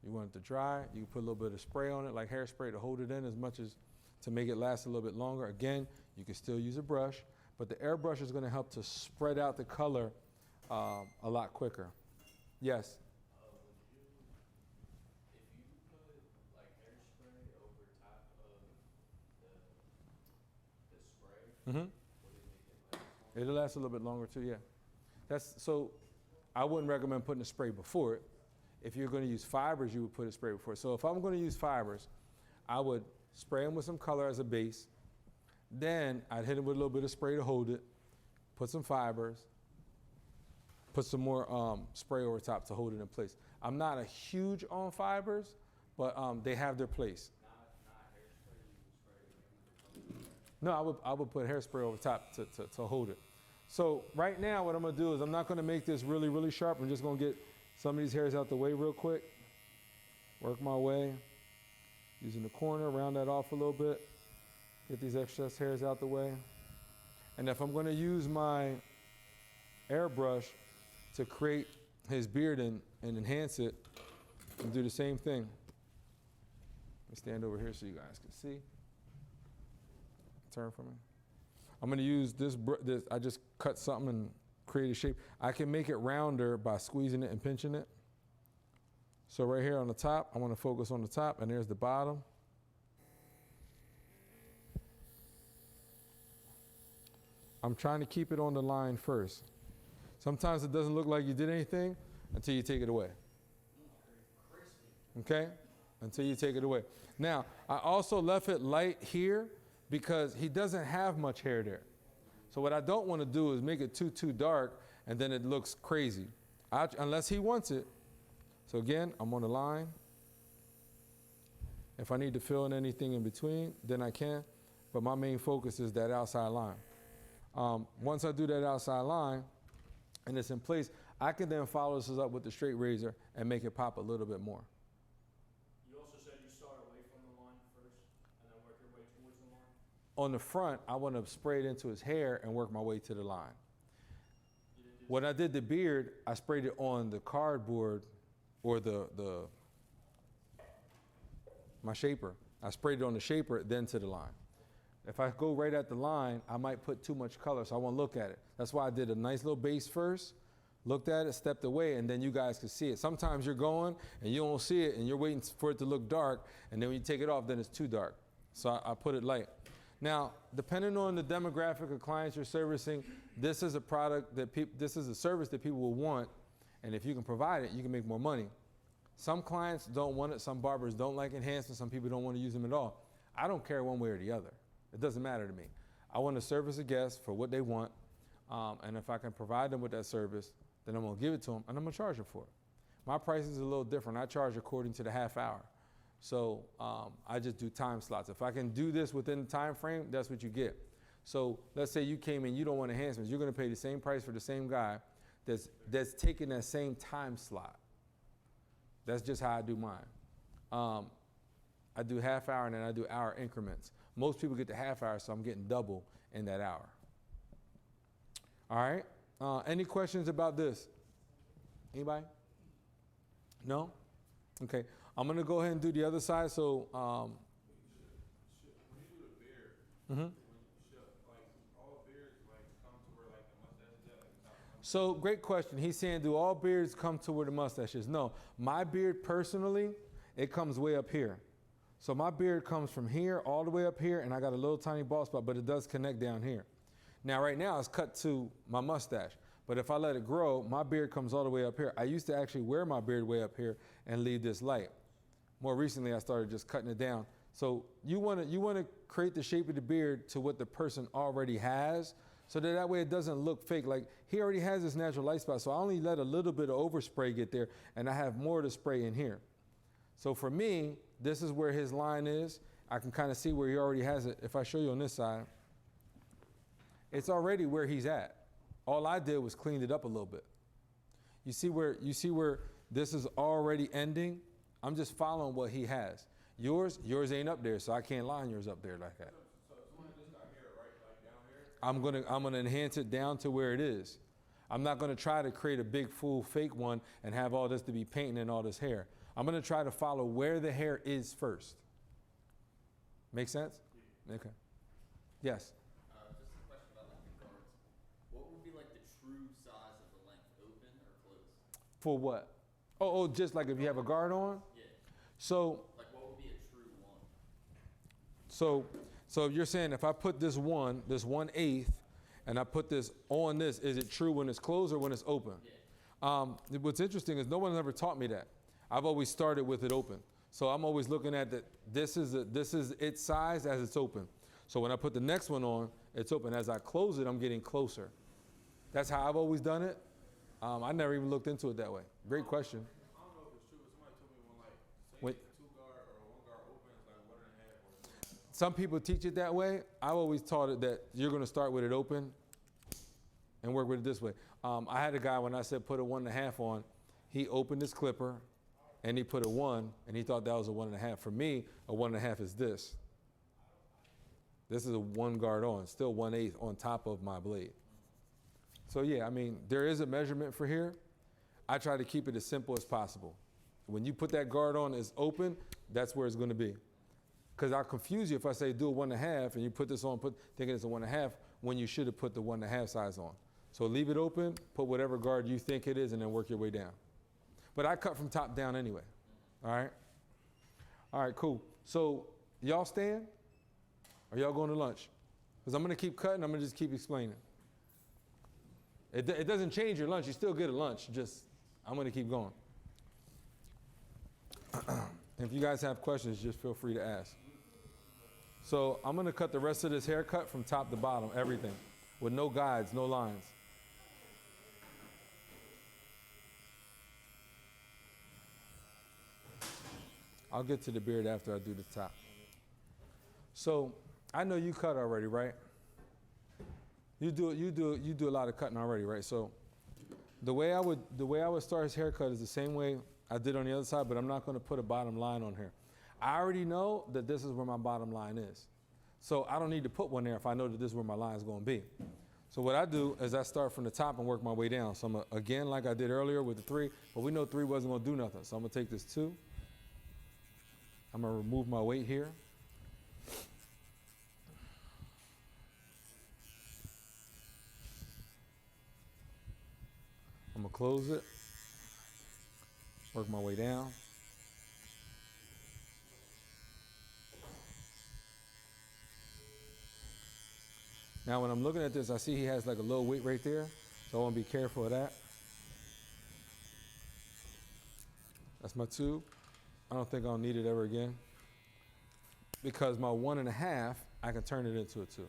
You want it to dry. You put a little bit of spray on it, like hairspray, to hold it in as much as to make it last a little bit longer. Again, you can still use a brush, but the airbrush is going to help to spread out the color a lot quicker. Yes? Would you, if you put like hairspray over top of the spray, Mm-hmm. would it make it last longer? It'll last a little bit longer too, yeah. So I wouldn't recommend putting a spray before it. If you're going to use fibers, you would put a spray before it. So if I'm going to use fibers, I would spray them with some color as a base. Then I'd hit it with a little bit of spray to hold it, put some fibers, put some more spray over top to hold it in place. I'm not a huge on fibers, but they have their place. Not hairspray, you would spray it again with the No, color. I would put hairspray over top to hold it. So right now what I'm going to do is I'm not going to make this really, really sharp. I'm just going to get some of these hairs out the way real quick. Work my way. Using the corner, round that off a little bit. Get these excess hairs out the way. And if I'm going to use my airbrush to create his beard and enhance it, I'll do the same thing. Let me stand over here so you guys can see. Turn for me. I'm going to use this, I just cut something and create a shape. I can make it rounder by squeezing it and pinching it. So right here on the top, I want to focus on the top, and there's the bottom. I'm trying to keep it on the line first. Sometimes it doesn't look like you did anything until you take it away. Okay? Until you take it away. Now, I also left it light here because he doesn't have much hair there. So what I don't want to do is make it too dark and then it looks crazy. Unless he wants it. So again, I'm on the line. If I need to fill in anything in between, then I can. But my main focus is that outside line. Once I do that outside line and it's in place, I can then follow this up with the straight razor and make it pop a little bit more. You also said you start away from the line first and then work your way towards the line? On the front, I want to spray it into his hair and work my way to the line. When I did the beard, I sprayed it on the cardboard or my shaper. I sprayed it on the shaper, then to the line. If I go right at the line, I might put too much color, so I won't look at it. That's why I did a nice little base first, looked at it, stepped away, and then you guys can see it. Sometimes you're going and you don't see it, and you're waiting for it to look dark, and then when you take it off, then it's too dark. So I put it light. Now, depending on the demographic of clients you're servicing, this is a product that this is a service that people will want, and if you can provide it, you can make more money. Some clients don't want it. Some barbers don't like enhancements. Some people don't want to use them at all. I don't care one way or the other. It doesn't matter to me. I want to service a guest for what they want, and if I can provide them with that service, then I'm going to give it to them, and I'm going to charge them for it. My price is a little different. I charge according to the half hour. So I just do time slots. If I can do this within the time frame, that's what you get. So let's say you came in, you don't want enhancements. You're going to pay the same price for the same guy that's taking that same time slot. That's just how I do mine. I do half hour and then I do hour increments. Most people get the half hour, so I'm getting double in that hour. All right. Any questions about this? Anybody? No? Okay. I'm going to go ahead and do the other side. So, When you do the beard, mhm. like all beards like come to where like the mustache is at, like the top one. So great question. He's saying, do all beards come to where the mustache is? No, my beard personally, it comes way up here. So my beard comes from here all the way up here, and I got a little tiny bald spot, but it does connect down here. Now right now it's cut to my mustache, but if I let it grow, my beard comes all the way up here. I used to actually wear my beard way up here and leave this light. More recently, I started just cutting it down. So you want to create the shape of the beard to what the person already has, so that way it doesn't look fake. Like he already has this natural light spot, so I only let a little bit of overspray get there, and I have more to spray in here. So for me, this is where his line is. I can kind of see where he already has it. If I show you on this side, it's already where he's at. All I did was cleaned it up a little bit. You see where this is already ending? I'm just following what he has. Yours ain't up there, so I can't line yours up there like that. So someone just got hair, right? Like down here? I'm gonna enhance it down to where it is. I'm not gonna try to create a big full fake one and have all this to be painting and all this hair. I'm gonna try to follow where the hair is first. Make sense? Okay. Yes. Just a question about like the guards. What would be like the true size of the length, open or closed? For what? Oh, just like if you have a guard on? Yeah. So, Like what would be a true one? so if you're saying if I put this 1/8, and I put this on this, is it true when it's closed or when it's open? Yeah. What's interesting is no one ever taught me that. I've always started with it open. So I'm always looking at that. This is its size as it's open. So when I put the next one on, it's open. As I close it, I'm getting closer. That's how I've always done it. I never even looked into it that way. Great question. I don't know if it's true, but somebody told me when like, say Wait. a 2 guard or a 1 guard open, it's like 1.5 or 2.5. Some people teach it that way. I've always taught it that you're going to start with it open and work with it this way. I had a guy, when I said put a 1.5 on, he opened his clipper and he put a 1 and he thought that was a 1.5. For me, a 1.5 is this. This is a 1 guard on, still 1/8 on top of my blade. So yeah, I mean, there is a measurement for here. I try to keep it as simple as possible. When you put that guard on as open, that's where it's going to be. Because I'll confuse you if I say do a 1.5 and you put this on, thinking it's a 1.5 when you should have put the 1.5 size on. So leave it open, put whatever guard you think it is, and then work your way down. But I cut from top down anyway. All right? All right, cool. So y'all staying? Or y'all going to lunch? Because I'm going to keep cutting. I'm going to just keep explaining. It doesn't change your lunch. You still get a lunch. Just, I'm going to keep going. If you guys have questions, just feel free to ask. So I'm going to cut the rest of this haircut from top to bottom, everything, with no guides, no lines. I'll get to the beard after I do the top. So I know you cut already, right? You do a lot of cutting already, right? So the way I would start his haircut is the same way I did on the other side, but I'm not going to put a bottom line on here. I already know that this is where my bottom line is. So I don't need to put one there if I know that this is where my line is going to be. So what I do is I start from the top and work my way down. So I'm gonna, again, like I did earlier with the 3, but we know 3 wasn't going to do nothing. So I'm going to take this 2. I'm going to remove my weight here. I'm going to close it, work my way down. Now when I'm looking at this, I see he has like a low weight right there, so I want to be careful of that. That's my 2. I don't think I'll need it ever again, because my 1.5, I can turn it into a 2.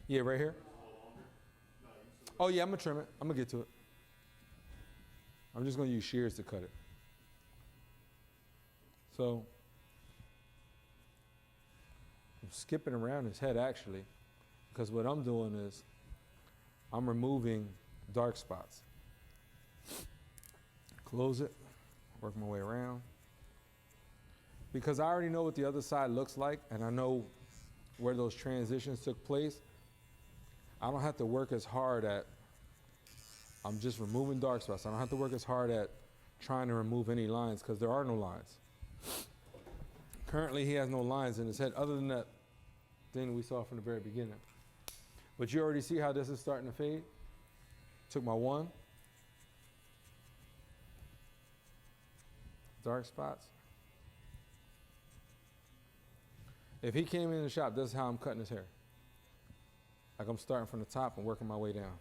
Yeah, right here. Oh yeah, I'm gonna trim it. I'm gonna get to it. I'm just gonna use shears to cut it. So I'm skipping around his head actually, because what I'm doing is I'm removing dark spots. Close it, work my way around. Because I already know what the other side looks like and I know where those transitions took place, I don't have to work as hard at, I'm just removing dark spots. I don't have to work as hard at trying to remove any lines because there are no lines. Currently he has no lines in his head other than that thing we saw from the very beginning. But you already see how this is starting to fade? Took my one. Dark spots. If he came in the shop, this is how I'm cutting his hair. Like I'm starting from the top and working my way down.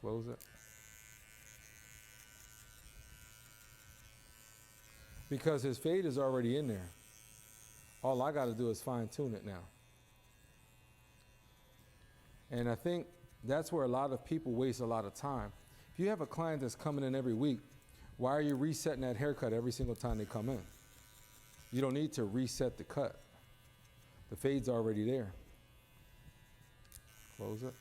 Close it. Because his fade is already in there. All I got to do is fine tune it now. And I think that's where a lot of people waste a lot of time. If you have a client that's coming in every week, why are you resetting that haircut every single time they come in? You don't need to reset the cut. The fade's already there. Close it.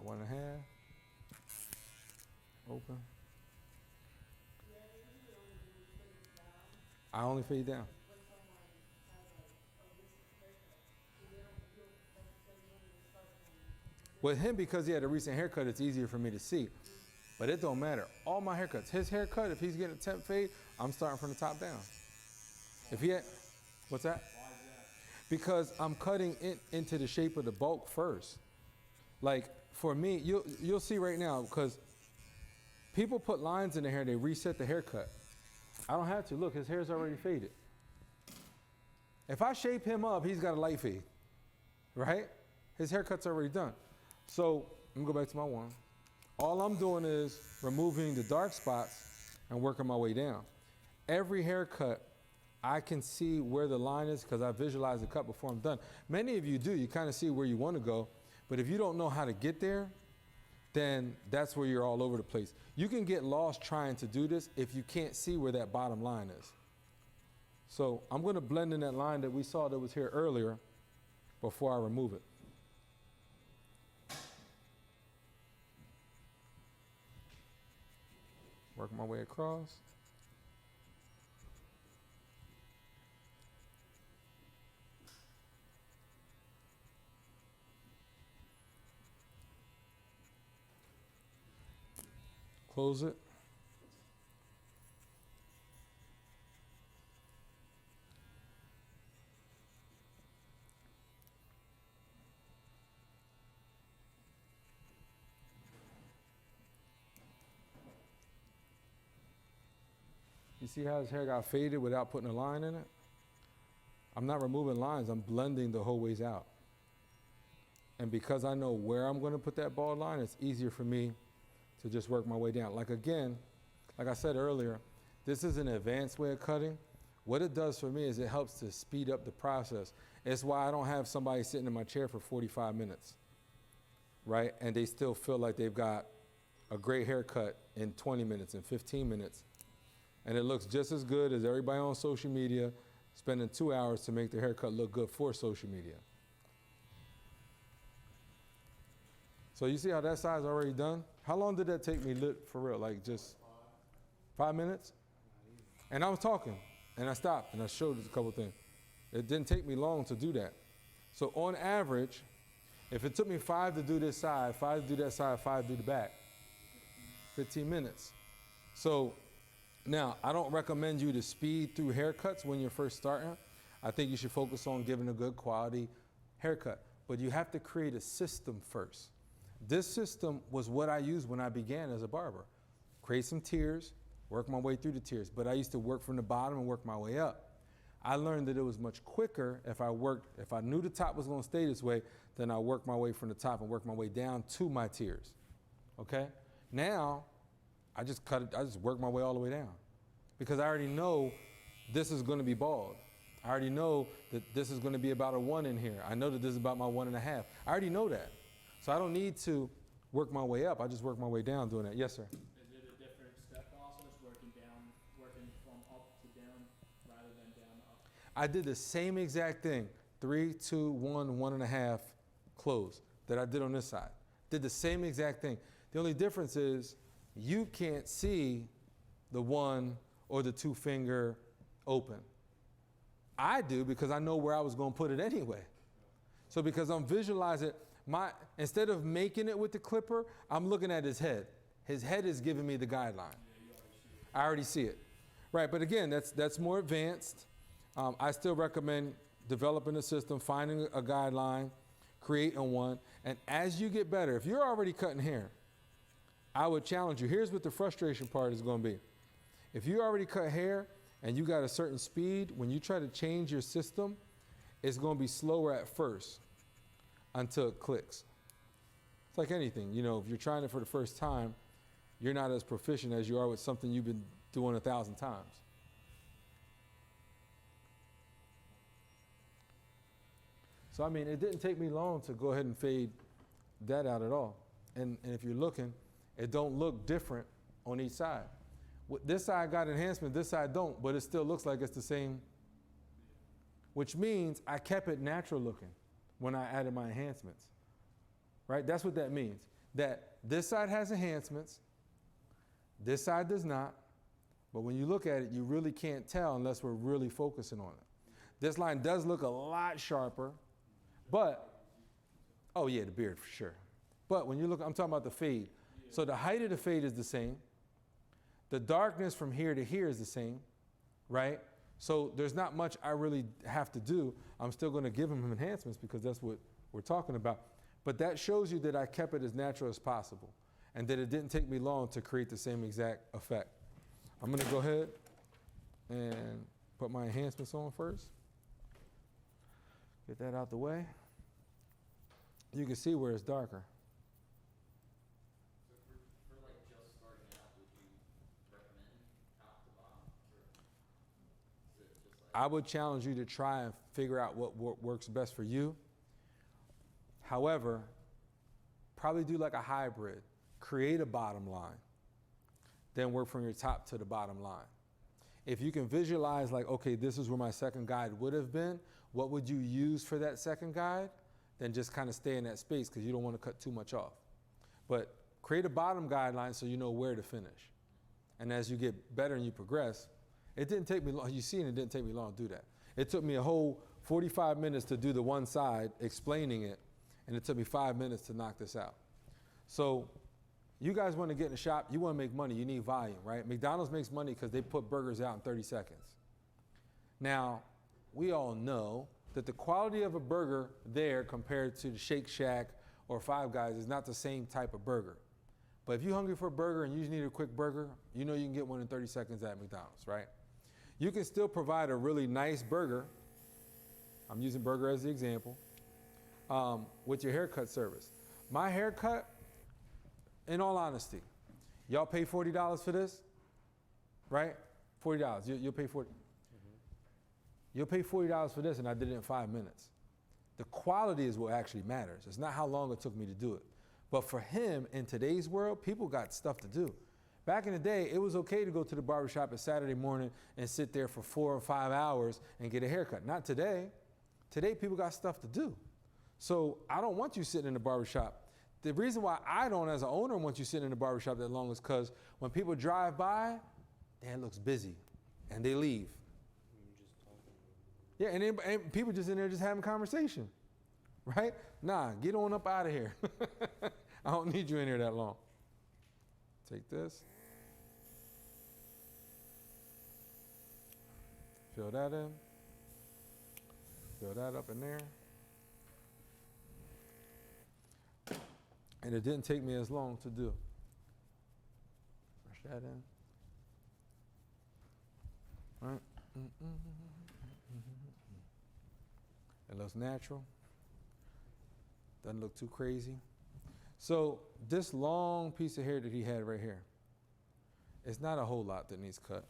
1.5. Open. I only fade down. With him, because he had a recent haircut, it's easier for me to see. But it don't matter. All my haircuts, his haircut, if he's getting a temp fade, I'm starting from the top down. If he had, what's that? Because I'm cutting it into the shape of the bulk first. Like for me, you'll see right now, because people put lines in the hair, they reset the haircut. I don't have to. Look, his hair's already faded. If I shape him up, he's got a light fade, right? His haircut's already done. So I'm gonna go back to my one. All I'm doing is removing the dark spots and working my way down. Every haircut, I can see where the line is because I visualize the cut before I'm done. Many of you do. You kind of see where you want to go. But if you don't know how to get there, then that's where you're all over the place. You can get lost trying to do this if you can't see where that bottom line is. So I'm going to blend in that line that we saw that was here earlier before I remove it. Work my way across. Close it. You see how his hair got faded without putting a line in it? I'm not removing lines, I'm blending the whole ways out. And because I know where I'm going to put that bald line, it's easier for me to just work my way down. Like again, like I said earlier, this is an advanced way of cutting. What it does for me is it helps to speed up the process. It's why I don't have somebody sitting in my chair for 45 minutes, right? And they still feel like they've got a great haircut in 20 minutes and 15 minutes. And it looks just as good as everybody on social media spending 2 hours to make their haircut look good for social media. So you see how that side's already done? How long did that take me for real? Like just 5 minutes? And I was talking and I stopped and I showed a couple things. It didn't take me long to do that. So on average, if it took me 5 to do this side, 5 to do that side, 5 to do the back, 15 minutes. So now, I don't recommend you to speed through haircuts when you're first starting. I think you should focus on giving a good quality haircut. But you have to create a system first. This system was what I used when I began as a barber. Create some tiers, work my way through the tiers. But I used to work from the bottom and work my way up. I learned that it was much quicker if I knew the top was going to stay this way, then I work my way from the top and work my way down to my tiers. Okay? Now, I just work my way all the way down because I already know this is going to be bald. I already know that this is going to be about a 1 in here. I know that this is about my 1.5. I already know that. So I don't need to work my way up. I just work my way down doing that. Yes, sir. Is it a different step process, working from up to down rather than down to up? I did the same exact thing. 3, 2, 1, 1.5, close that I did on this side. Did the same exact thing. The only difference is you can't see the 1 or the 2 finger open. I do because I know where I was going to put it anyway. So because I'm visualizing instead of making it with the clipper, I'm looking at his head. His head is giving me the guideline. I already see it, Right, but again, that's more advanced. I still recommend developing a system, finding a guideline, creating one, and as you get better, if you're already cutting hair, I would challenge you. Here's what the frustration part is going to be. If you already cut hair and you got a certain speed, when you try to change your system, it's going to be slower at first until it clicks. It's like anything, you know, if you're trying it for the first time, you're not as proficient as you are with something you've been doing 1,000 times. So, I mean, it didn't take me long to go ahead and fade that out at all. And if you're looking, it don't look different on each side. This side got enhancement, this side don't, but it still looks like it's the same, which means I kept it natural looking when I added my enhancements, right? That's what that means, that this side has enhancements, this side does not, but when you look at it, you really can't tell unless we're really focusing on it. This line does look a lot sharper, but, oh yeah, the beard for sure. But when you look, I'm talking about the fade. So the height of the fade is the same. The darkness from here to here is the same, right? So there's not much I really have to do. I'm still going to give him enhancements because that's what we're talking about. But that shows you that I kept it as natural as possible and that it didn't take me long to create the same exact effect. I'm going to go ahead and put my enhancements on first. Get that out the way. You can see where it's darker. So for like just starting out, would you recommend top to bottom, or is it just like? I would challenge you to try and figure out what works best for you. However, probably do like a hybrid. Create a bottom line, then work from your top to the bottom line. If you can visualize like, okay, this is where my second guide would have been, what would you use for that second guide? Then just kind of stay in that space because you don't want to cut too much off. But create a bottom guideline so you know where to finish. And as you get better and you progress, it didn't take me long. You see, it didn't take me long to do that. It took me a whole 45 minutes to do the one side, explaining it, and it took me 5 minutes to knock this out. So you guys want to get in the shop, you want to make money, you need volume, right? McDonald's makes money because they put burgers out in 30 seconds. Now, we all know that the quality of a burger there compared to the Shake Shack or Five Guys is not the same type of burger. But if you're hungry for a burger and you just need a quick burger, you know you can get one in 30 seconds at McDonald's, right? You can still provide a really nice burger, I'm using burger as the example, with your haircut service. My haircut, in all honesty, y'all pay $40 for this, right? $40, you'll pay $40. You'll pay $40 for this, and I did it in 5 minutes. The quality is what actually matters. It's not how long it took me to do it. But for him, in today's world, people got stuff to do. Back in the day, it was okay to go to the barbershop at Saturday morning and sit there for 4 or 5 hours and get a haircut. Not today. Today, people got stuff to do. So I don't want you sitting in the barbershop. The reason why I don't, as an owner, want you sitting in the barbershop that long is because when people drive by, it looks busy, and they leave. Yeah, and people just in there just having conversation, right? Nah, get on up out of here. I don't need you in here that long. Take this. Fill that in. Fill that up in there. And it didn't take me as long to do. Brush that in. All right. It looks natural. Doesn't look too crazy. So this long piece of hair that he had right here, it's not a whole lot that needs cut.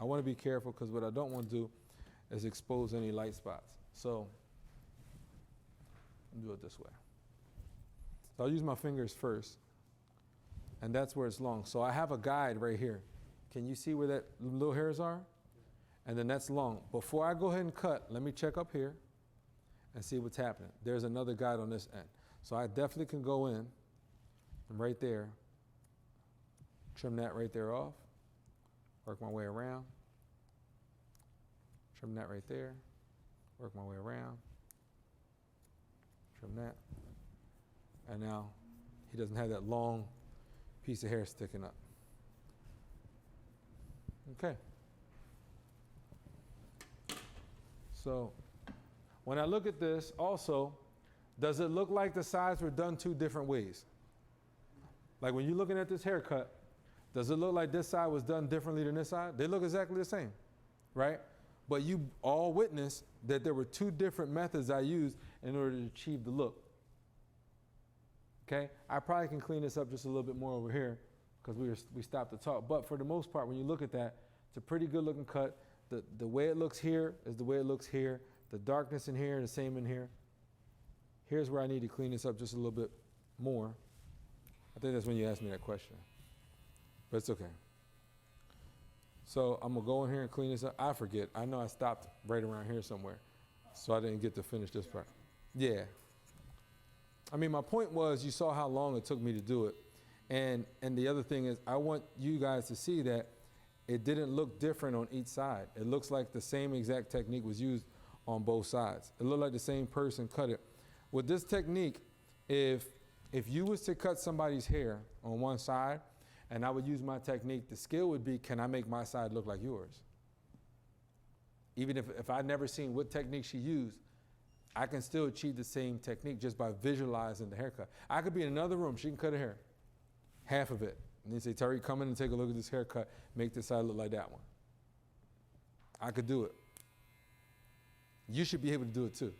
I want to be careful because what I don't want to do is expose any light spots. So I'll do it this way. So I'll use my fingers first, and that's where it's long. So I have a guide right here. Can you see where that little hairs are? And then that's long. Before I go ahead and cut, let me check up here and see what's happening. There's another guide on this end. So I definitely can go in and right there, trim that right there off, work my way around, trim that right there, work my way around, trim that. And now he doesn't have that long piece of hair sticking up. Okay. So when I look at this also, does it look like the sides were done two different ways? Like when you're looking at this haircut, does it look like this side was done differently than this side? They look exactly the same, right? But you all witnessed that there were two different methods I used in order to achieve the look. Okay, I probably can clean this up just a little bit more over here because we stopped to talk. But for the most part, when you look at that, it's a pretty good looking cut. The way it looks here is the way it looks here. The darkness in here, the same in here. Here's where I need to clean this up just a little bit more. I think that's when you asked me that question. But it's okay. So I'm going to go in here and clean this up. I forget. I know I stopped right around here somewhere. So I didn't get to finish this part. Yeah. I mean, my point was you saw how long it took me to do it. And the other thing is I want you guys to see that it didn't look different on each side. It looks like the same exact technique was used on both sides. It looked like the same person cut it. With this technique, if you was to cut somebody's hair on one side and I would use my technique, the skill would be, can I make my side look like yours? Even if I'd never seen what technique she used, I can still achieve the same technique just by visualizing the haircut. I could be in another room, she can cut her hair, half of it. And they say, Tariq, come in and take a look at this haircut, make this side look like that one. I could do it. You should be able to do it too.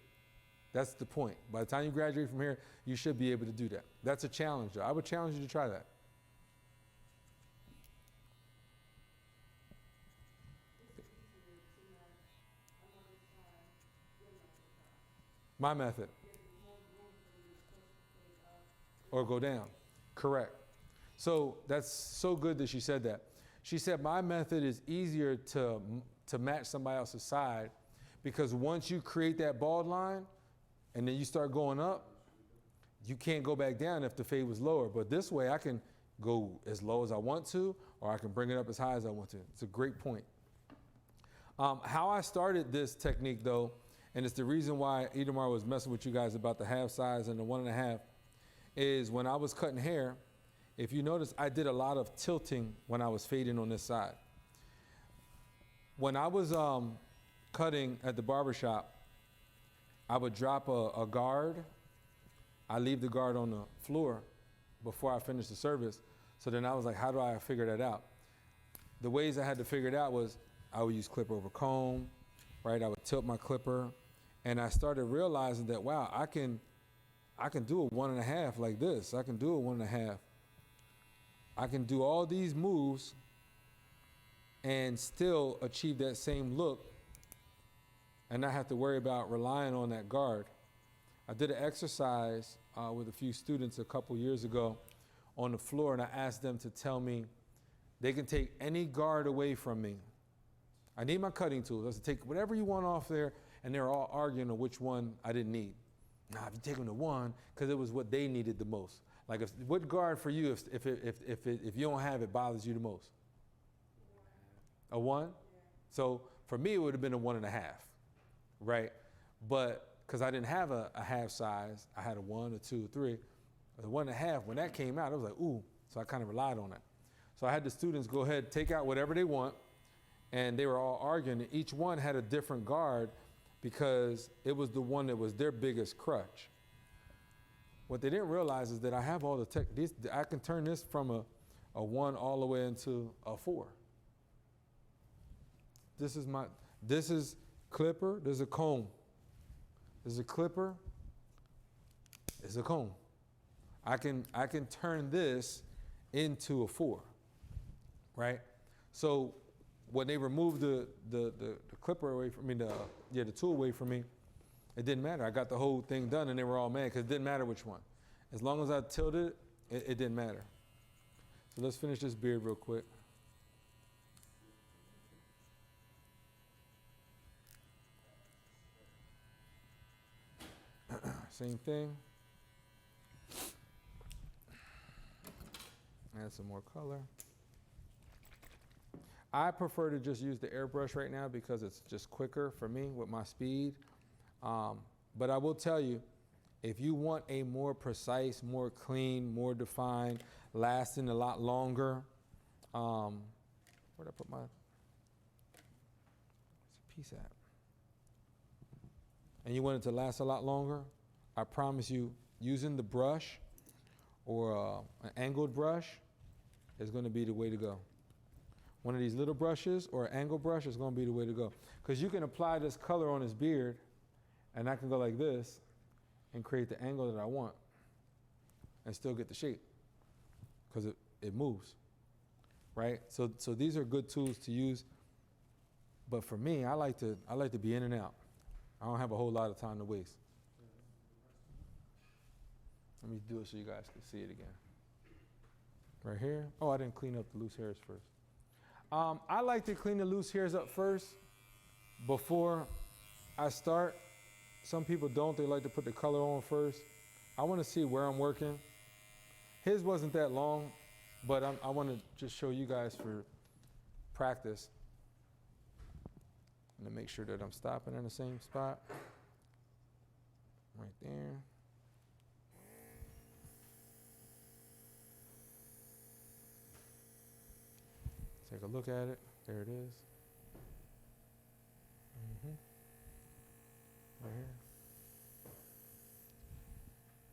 That's the point. By the time you graduate from here, you should be able to do that. That's a challenge, though. I would challenge you to try that. My method. Or go down. Correct. So that's so good that she said that. She said my method is easier to match somebody else's side because once you create that bald line and then you start going up, you can't go back down if the fade was lower. But this way I can go as low as I want to, or I can bring it up as high as I want to. It's a great point. How I started this technique though, and it's the reason why Edomar was messing with you guys about the half size and the 1.5, is when I was cutting hair, if you notice, I did a lot of tilting when I was fading on this side. When I was cutting at the barbershop, I would drop a guard. I leave the guard on the floor before I finish the service. So then I was like, how do I figure that out? The ways I had to figure it out was I would use clipper over comb, right? I would tilt my clipper. And I started realizing that, wow, I can do a 1.5 like this. I can do a 1.5. I can do all these moves and still achieve that same look and not have to worry about relying on that guard. I did an exercise with a few students a couple years ago on the floor, and I asked them to tell me they can take any guard away from me. I need my cutting tools. I said, take whatever you want off there, and they were all arguing on which one I didn't need. Nah, if you take them to one, because it was what they needed the most. Like, what guard for you, if you don't have it, bothers you the most? A 1? So for me, it would have been a 1.5, right? But because I didn't have a half size, I had a 1, a 2, a 3. The 1.5, when that came out, I was like, ooh. So I kind of relied on that. So I had the students go ahead, take out whatever they want, and they were all arguing. And each one had a different guard because it was the one that was their biggest crutch. What they didn't realize is that I have all the tech. I can turn this from a 1 all the way into a 4. This is clipper, there's a comb. There's a clipper, there's a comb. I can turn this into a 4, right? So when they removed the clipper away from me, the tool away from me, it didn't matter. I got the whole thing done and they were all mad because it didn't matter which one. As long as I tilted it, it didn't matter. So let's finish this beard real quick. Same thing. Add some more color. I prefer to just use the airbrush right now because it's just quicker for me with my speed. But I will tell you, if you want a more precise, more clean, more defined, lasting a lot longer, where'd I put my piece at? and you want it to last a lot longer, I promise you, using the brush or an angled brush is going to be the way to go. One of these little brushes or an angled brush is going to be the way to go. Because you can apply this color on his beard, and I can go like this and create the angle that I want and still get the shape because it moves, right? So these are good tools to use. But for me, I like to be in and out. I don't have a whole lot of time to waste. Let me do it so you guys can see it again. Right here. Oh, I didn't clean up the loose hairs first. I like to clean the loose hairs up first before I start. Some people don't. They like to put the color on first. I want to see where I'm working. His wasn't that long, but I want to just show you guys for practice. And to make sure that I'm stopping in the same spot. Right there. Take a look at it. There it is. Right here.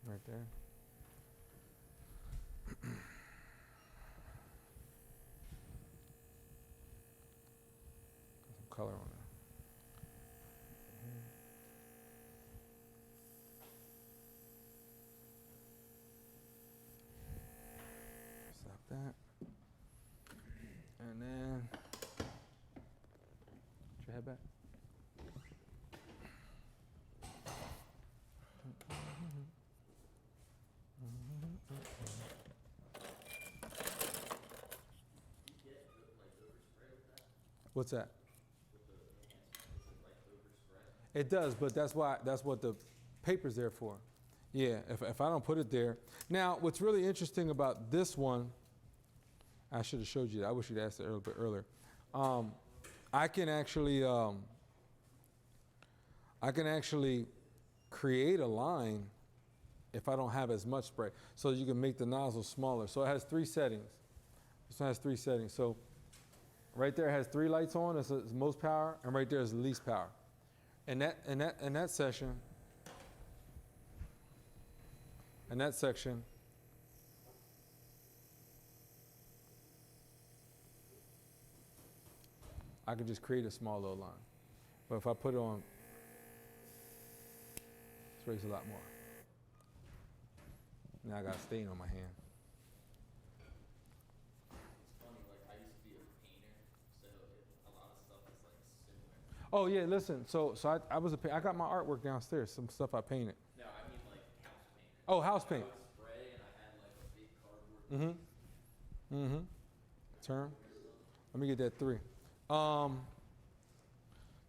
Right there. Some color on it. Stop that. And then, put your head back. What's that? It does, but that's what the paper's there for. Yeah, if I don't put it there. Now, what's really interesting about this one, I should have showed you that. I wish you'd asked it a little bit earlier. I can actually create a line if I don't have as much spray. So you can make the nozzle smaller. So it has 3 settings. This one has 3 settings. So right there it has 3 lights on. It's most power, and right there is the least power. In that section, I can just create a small little line. But if I put it on, it sprays a lot more. Now I got a stain on my hand. It's funny, like I used to be a painter, so a lot of stuff is like similar. Oh yeah, listen. So I got my artwork downstairs. Some stuff I painted. No, I mean like house painter. Oh, house paint. I would spray and I had like a big cardboard. Turn. Let me get that 3.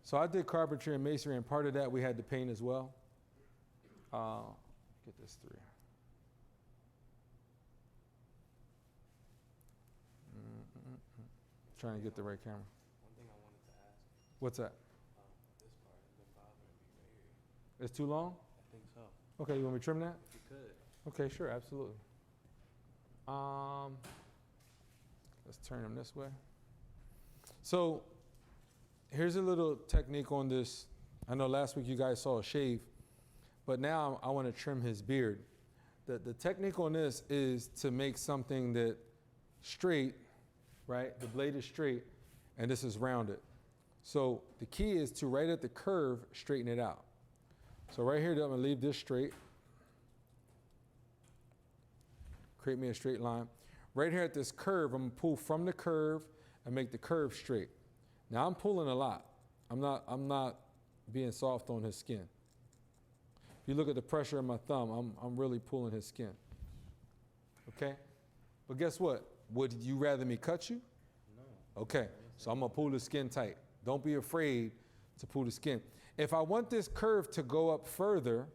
So I did carpentry and masonry, and part of that we had to paint as well. Get this 3. Trying to get the right camera. One thing I wanted to ask, What's that? this part has been bothering me right here. It's too long? I think so. Okay, you want me to trim that? If you could. Okay, sure, absolutely. Let's turn them this way. So here's a little technique on this. I know last week you guys saw a shave, but now I want to trim his beard. The technique on this is to make something that straight, right? The blade is straight, and this is rounded. So the key is to right at the curve, straighten it out. So right here, I'm gonna leave this straight. Create me a straight line. Right here at this curve, I'm gonna pull from the curve and make the curve straight. Now I'm pulling a lot. I'm not being soft on his skin. If you look at the pressure of my thumb, I'm really pulling his skin. Okay? But guess what? Would you rather me cut you? No. Okay, so I'm gonna pull the skin tight. Don't be afraid to pull the skin. If I want this curve to go up further,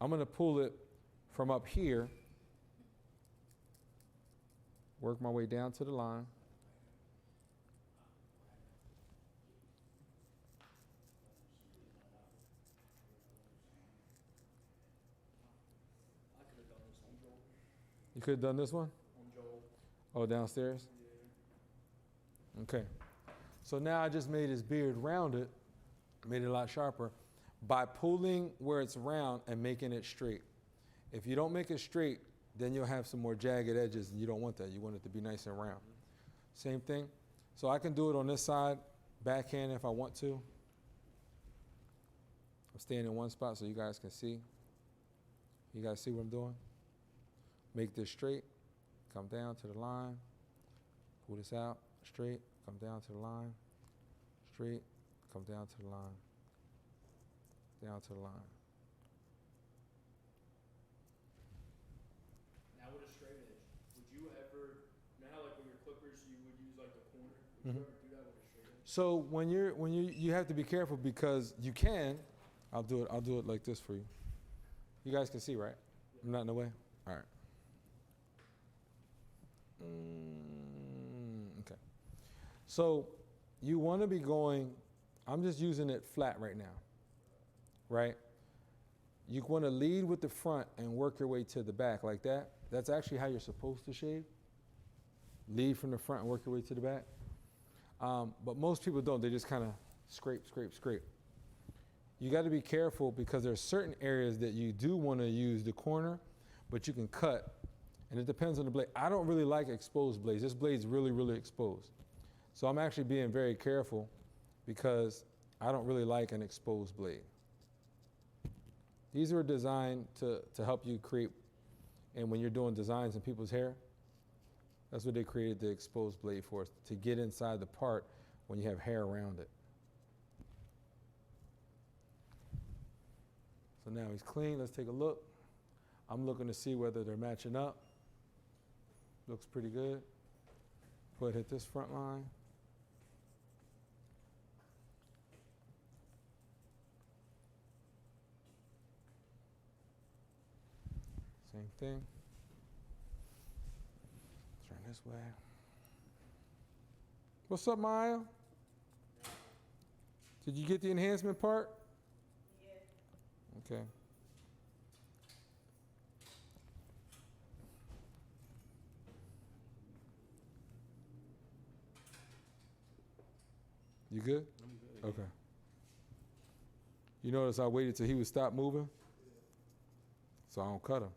I'm gonna pull it from up here, work my way down to the line. I could have done this on Joel. You could have done this one? On Joel. Oh, downstairs? Yeah. Okay. So now I just made his beard rounded, made it a lot sharper. by pulling where it's round and making it straight. If you don't make it straight, then you'll have some more jagged edges, and you don't want that. You want it to be nice and round. Same thing. So I can do it on this side, backhand if I want to. I'm staying in one spot so you guys can see. You guys see what I'm doing? Make this straight, come down to the line, pull this out, straight, come down to the line, straight, come down to the line, down to the line. Now with a straight edge, would you ever, you know how like when your clippers you would use like the corner? Would you ever do that with a straight edge? So when you have to be careful because you can. I'll do it like this for you. You guys can see, right? I'm not in the way. All right. Okay. So you want to be going. I'm just using it flat right now. Right. You want to lead with the front and work your way to the back like that. That's actually how you're supposed to shave. Lead from the front and work your way to the back. But most people don't. They just kind of scrape, scrape, scrape. You got to be careful because there are certain areas that you do want to use the corner, but you can cut, and it depends on the blade. I don't really like exposed blades. This blade's really, really exposed. So I'm actually being very careful because I don't really like an exposed blade. These are designed to help you create, and when you're doing designs in people's hair, that's what they created the exposed blade for, to get inside the part when you have hair around it. So now he's clean. Let's take a look. I'm looking to see whether they're matching up. Looks pretty good. Go ahead, hit this front line. Same thing. Turn this way. What's up, Maya? Did you get the enhancement part? Okay. You good? I'm good. Okay. You notice I waited till he would stop moving, so I don't cut him.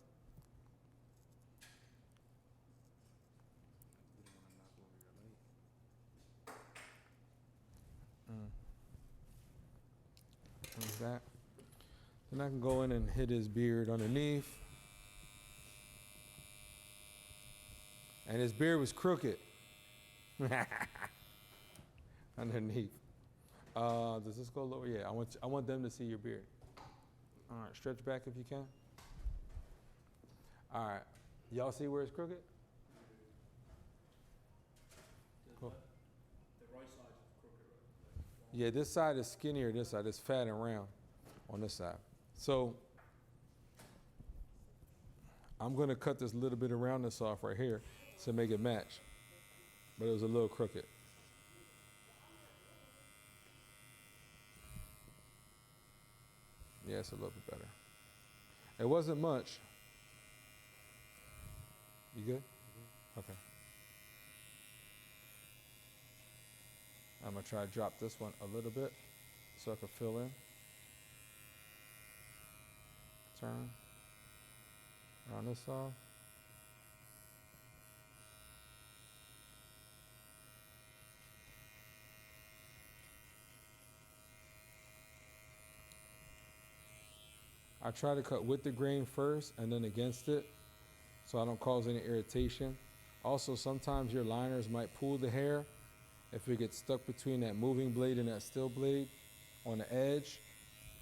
Like that. Then I can go in and hit his beard underneath. And his beard was crooked. Underneath. Does this go lower? Yeah, I want them to see your beard. All right, stretch back if you can. All right. Y'all see where it's crooked? Cool. The right side is crooked, right? Yeah, this side is skinnier, this side is fat and round on this side. So I'm going to cut this little bit of roundness off right here to make it match. But it was a little crooked. Yeah, it's a little bit better. It wasn't much. You good? Okay. I'm going to try to drop this one a little bit so I can fill in. Turn. Round this off. I try to cut with the grain first and then against it so I don't cause any irritation. Also, sometimes your liners might pull the hair if it gets stuck between that moving blade and that still blade on the edge.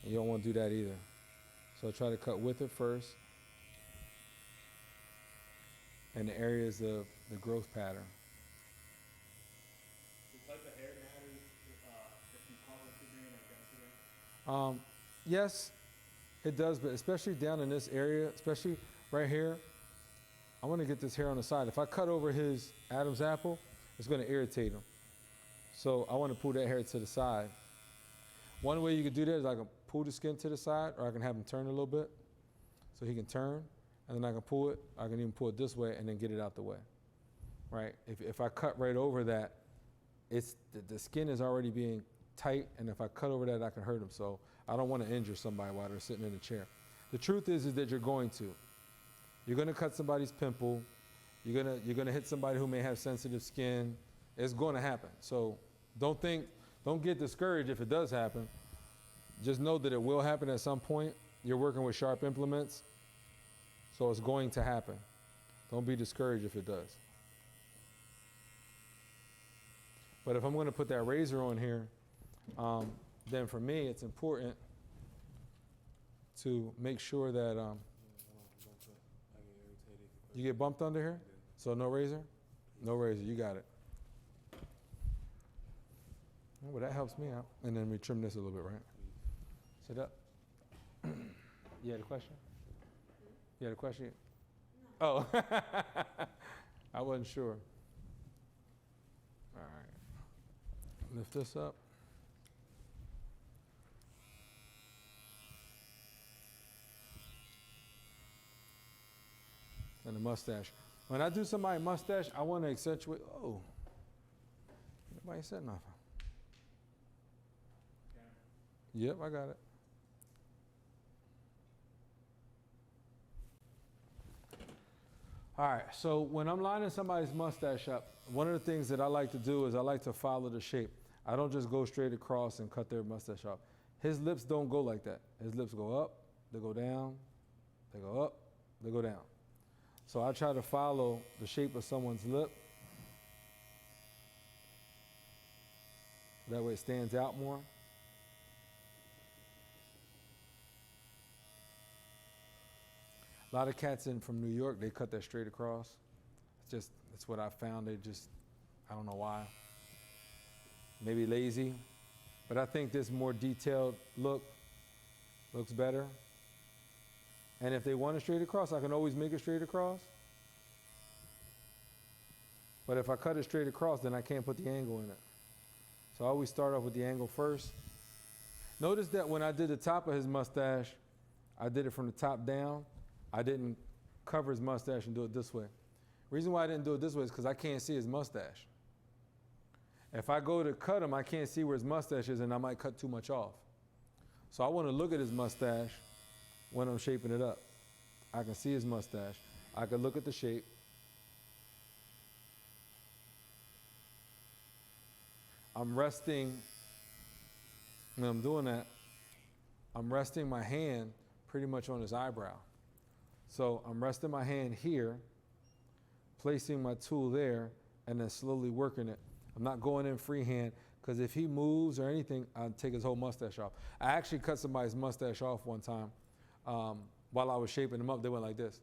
And you don't want to do that either. So I try to cut with it first and the areas of the growth pattern. The type of hair matters if you cut with the grain or against the grain? Yes, it does, but especially down in this area, especially right here, I want to get this hair on the side. If I cut over his Adam's apple, it's going to irritate him. So I want to pull that hair to the side. One way you can do that is I can pull the skin to the side, or I can have him turn a little bit so he can turn, and then I can pull it. I can even pull it this way and then get it out the way, right? If I cut right over that, the skin is already being tight, and if I cut over that, I can hurt him. So I don't want to injure somebody while they're sitting in a chair. The truth is that you're going to. You're going to cut somebody's pimple. You're going to hit somebody who may have sensitive skin. It's going to happen. So don't get discouraged if it does happen. Just know that it will happen at some point. You're working with sharp implements, so it's going to happen. Don't be discouraged if it does. But if I'm going to put that razor on here, then for me, it's important to make sure that you get bumped under here. So no razor? No razor, you got it. Well, that helps me out. And then we trim this a little bit, right? Sit up. You had a question? You had a question? No. Oh, I wasn't sure. All right. Lift this up. And the mustache. When I do somebody's mustache, I want to accentuate. Oh, nobody said nothing. Yep, I got it. All right, so when I'm lining somebody's mustache up, one of the things that I like to do is I like to follow the shape. I don't just go straight across and cut their mustache off. His lips don't go like that. His lips go up, they go down, they go up, they go down. So I try to follow the shape of someone's lip. That way it stands out more. A lot of cats from New York, they cut that straight across. It's what I found. I don't know why. Maybe lazy. But I think this more detailed look looks better. And if they want it straight across, I can always make it straight across. But if I cut it straight across, then I can't put the angle in it. So I always start off with the angle first. Notice that when I did the top of his mustache, I did it from the top down. I didn't cover his mustache and do it this way. Reason why I didn't do it this way is because I can't see his mustache. If I go to cut him, I can't see where his mustache is and I might cut too much off. So I want to look at his mustache when I'm shaping it up. I can see his mustache. I can look at the shape. I'm resting, when I'm doing that, I'm resting my hand pretty much on his eyebrow. So I'm resting my hand here, placing my tool there, and then slowly working it. I'm not going in freehand, because if he moves or anything, I'll take his whole mustache off. I actually cut somebody's mustache off one time. While I was shaping them up, they went like this.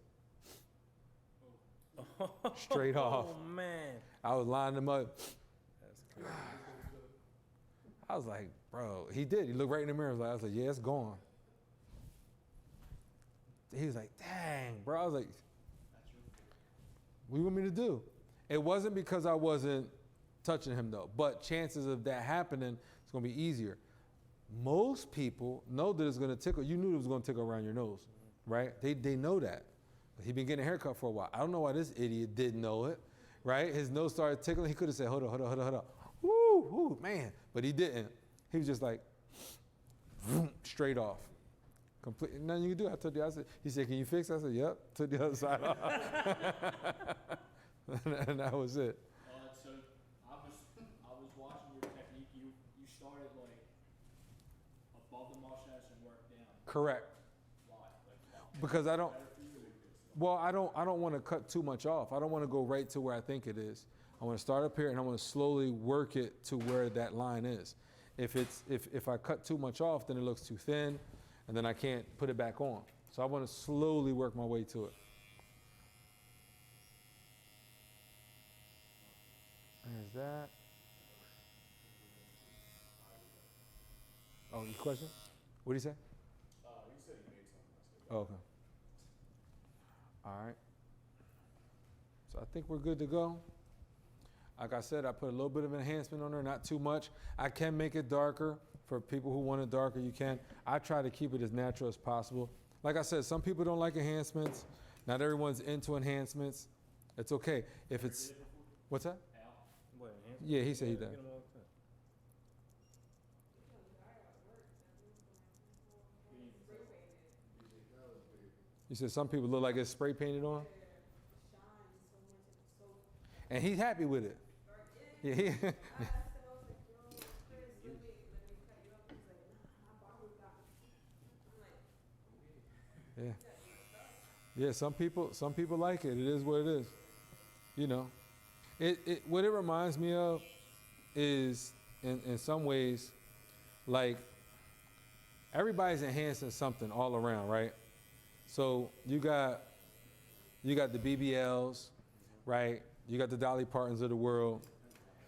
Straight off. Oh, man. I was lining them up. That's crazy. I was like, bro, he did. He looked right in the mirror. I was like, yeah, it's gone. He was like, dang, bro. I was like, what do you want me to do? It wasn't because I wasn't touching him, though. But chances of that happening, it's going to be easier. Most people know that it's going to tickle. You knew it was going to tickle around your nose, right? They know that. He'd been getting a haircut for a while. I don't know why this idiot didn't know it, right? His nose started tickling. He could have said, hold on. Woo, man. But he didn't. He was just like, straight off. Complete, nothing you can do. I told you, he said, can you fix it? I said, yep. Took the other side off. And that was it. So I was watching your technique. You started like above the mustache and worked down. Correct. Why? Because I don't want to cut too much off. I don't want to go right to where I think it is. I want to start up here and I want to slowly work it to where that line is. If I cut too much off, then it looks too thin, and then I can't put it back on. So I want to slowly work my way to it. There's that. Oh, your question? What did he say? You said you made something. Oh, okay. All right. So I think we're good to go. Like I said, I put a little bit of enhancement on there, not too much. I can make it darker. For people who want it darker, you can. I try to keep it as natural as possible. Like I said, some people don't like enhancements. Not everyone's into enhancements. It's okay. If it's, what's that? What, enhancement? Yeah, he said he did. Get 'em all the time. You said some people look like it's spray painted on? Shine so much. It's so And he's happy with it. Yeah, I asked him, I was like, yo, Chris, let me cut you up. He's like, nah, my barber got me. I'm like, yeah. Yeah, some people like it. It is what it is. You know. What it reminds me of is in some ways like everybody's enhancing something all around, right? So you got the BBLs, right? You got the Dolly Partons of the world,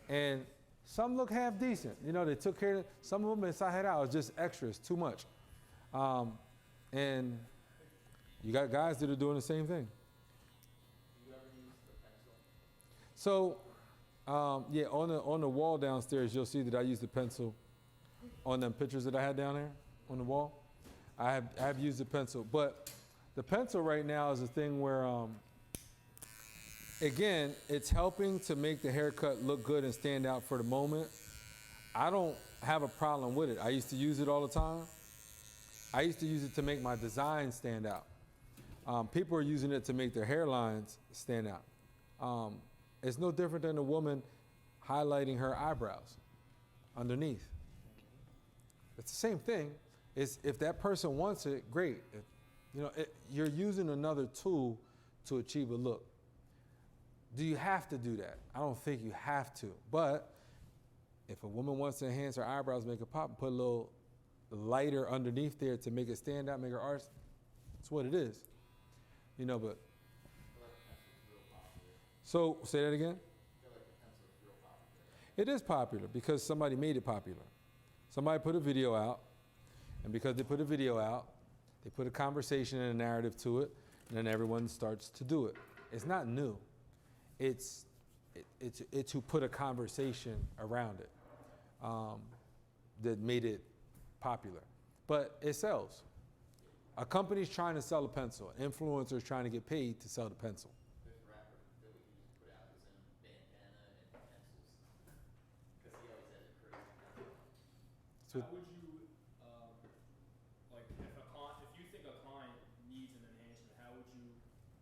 and some look half decent. You know, they took care of it. Some of them inside out is just extras, too much. And you got guys that are doing the same thing. Do you ever use the pencil? So, yeah, on the wall downstairs, you'll see that I use the pencil on them pictures that I had down there on the wall. I have used the pencil, but the pencil right now is a thing where, again, it's helping to make the haircut look good and stand out for the moment. I don't have a problem with it. I used to use it all the time. I used to use it to make my design stand out. People are using it to make their hairlines stand out. It's no different than a woman highlighting her eyebrows underneath. It's the same thing. If that person wants it, great. You're using another tool to achieve a look. Do you have to do that? I don't think you have to. But if a woman wants to enhance her eyebrows, make it pop, put a little lighter underneath there to make it stand out, make her arch, that's what it is. But I feel like the pencil's real popular. so say that again. I feel like the pencil's real popular. It is popular because somebody made it popular. Somebody put a video out, and because they put a video out, they put a conversation and a narrative to it, and then everyone starts to do it. It's not new. It's who put a conversation around it that made it popular. But it sells. A company's trying to sell a pencil. An influencer's trying to get paid to sell the pencil. There's a rapper from Philly who used to put out his own bandana and pencils. Because he always had a crazy pencil. So- How would you, like, if you think a client needs an enhancement, how would you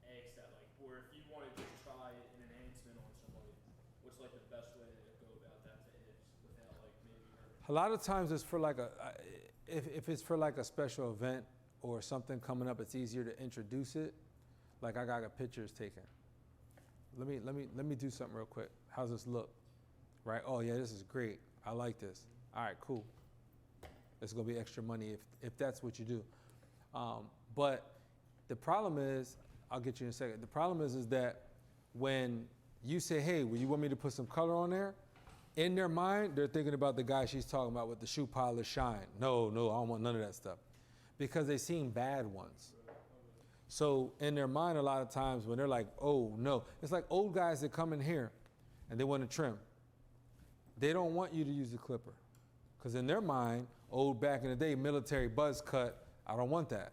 ask that? Like, or if you want to just try an enhancement on somebody, what's like the best way to go about that to ask without like maybe hurting? A lot of times it's for like if it's for like a special event or something coming up, it's easier to introduce it. Like I got pictures taken. Let me do something real quick. How's this look? Right? Oh yeah, this is great. I like this. All right, cool. It's gonna be extra money if that's what you do. But the problem is, I'll get you in a second. The problem is that when you say, hey, well, you want me to put some color on there? In their mind, they're thinking about the guy she's talking about with the shoe polish shine. No, I don't want none of that stuff. Because they've seen bad ones. So in their mind, a lot of times when they're like, oh no, it's like old guys that come in here and they want to trim. They don't want you to use the clipper. Because in their mind, old back in the day, military buzz cut, I don't want that.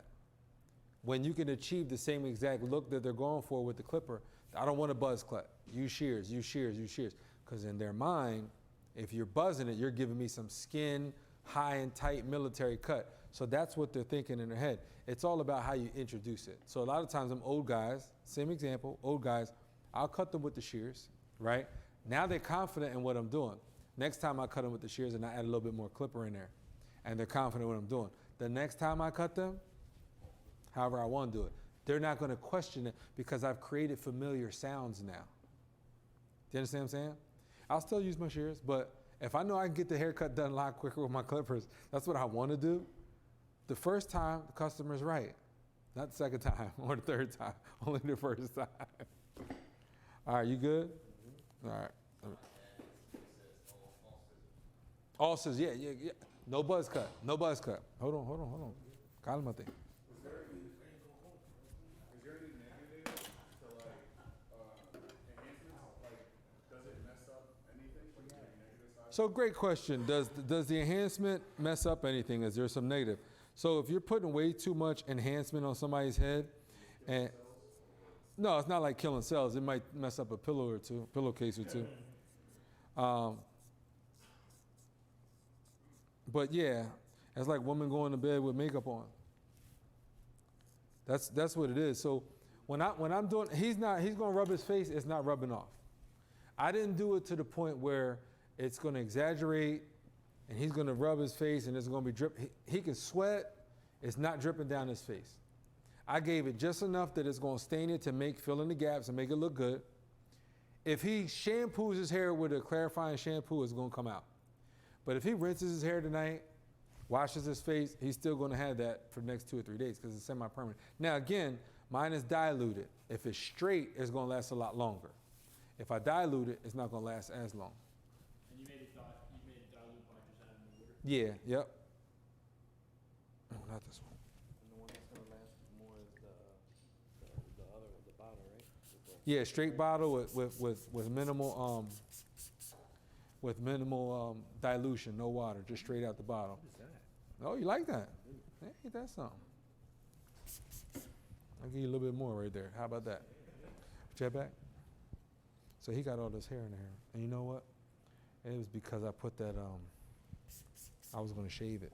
When you can achieve the same exact look that they're going for with the clipper, I don't want a buzz cut. Use shears, use shears, use shears. Because in their mind, if you're buzzing it, you're giving me some skin, high and tight military cut. So that's what they're thinking in their head. It's all about how you introduce it. So a lot of times them old guys, same example, old guys, I'll cut them with the shears, right? Now they're confident in what I'm doing. Next time I cut them with the shears and I add a little bit more clipper in there, and they're confident in what I'm doing. The next time I cut them, however I want to do it, they're not going to question it because I've created familiar sounds now. Do you understand what I'm saying? I'll still use my shears, but if I know I can get the haircut done a lot quicker with my clippers, that's what I want to do. The first time, the customer's right. Not the second time or the third time, only the first time. All right, you good? All right. All scissors, yeah. No buzz cut, no buzz cut. Hold on. Cálmate. Is there any negative to enhancements? Like, does it mess up anything? Like, is there any negative side? So great question. Does the enhancement mess up anything? Is there some negative? So if you're putting way too much enhancement on somebody's head, and no, it's not like killing cells. It might mess up a pillowcase or two. But yeah, it's like women going to bed with makeup on. That's what it is. So when I'm doing, he's gonna rub his face. It's not rubbing off. I didn't do it to the point where it's gonna exaggerate, and he's gonna rub his face, and it's gonna be drip. He can sweat. It's not dripping down his face. I gave it just enough that it's gonna stain it to fill in the gaps and make it look good. If he shampoos his hair with a clarifying shampoo, it's gonna come out. But if he rinses his hair tonight, washes his face, he's still gonna have that for the next 2 or 3 days because it's semi-permanent. Now again, mine is diluted. If it's straight, it's gonna last a lot longer. If I dilute it, it's not gonna last as long. And you made it dilute by just adding the water? Yeah, yep. Oh, not this one. And the one that's gonna last more is the other, the bottle, right? Yeah, straight bottle with minimal dilution, no water, just straight out the bottle. What is that? Oh, you like that? Hey, ain't that something? I'll give you a little bit more right there. How about that? Jet back. So he got all this hair in there, and you know what? It was because I put that. I was gonna shave it.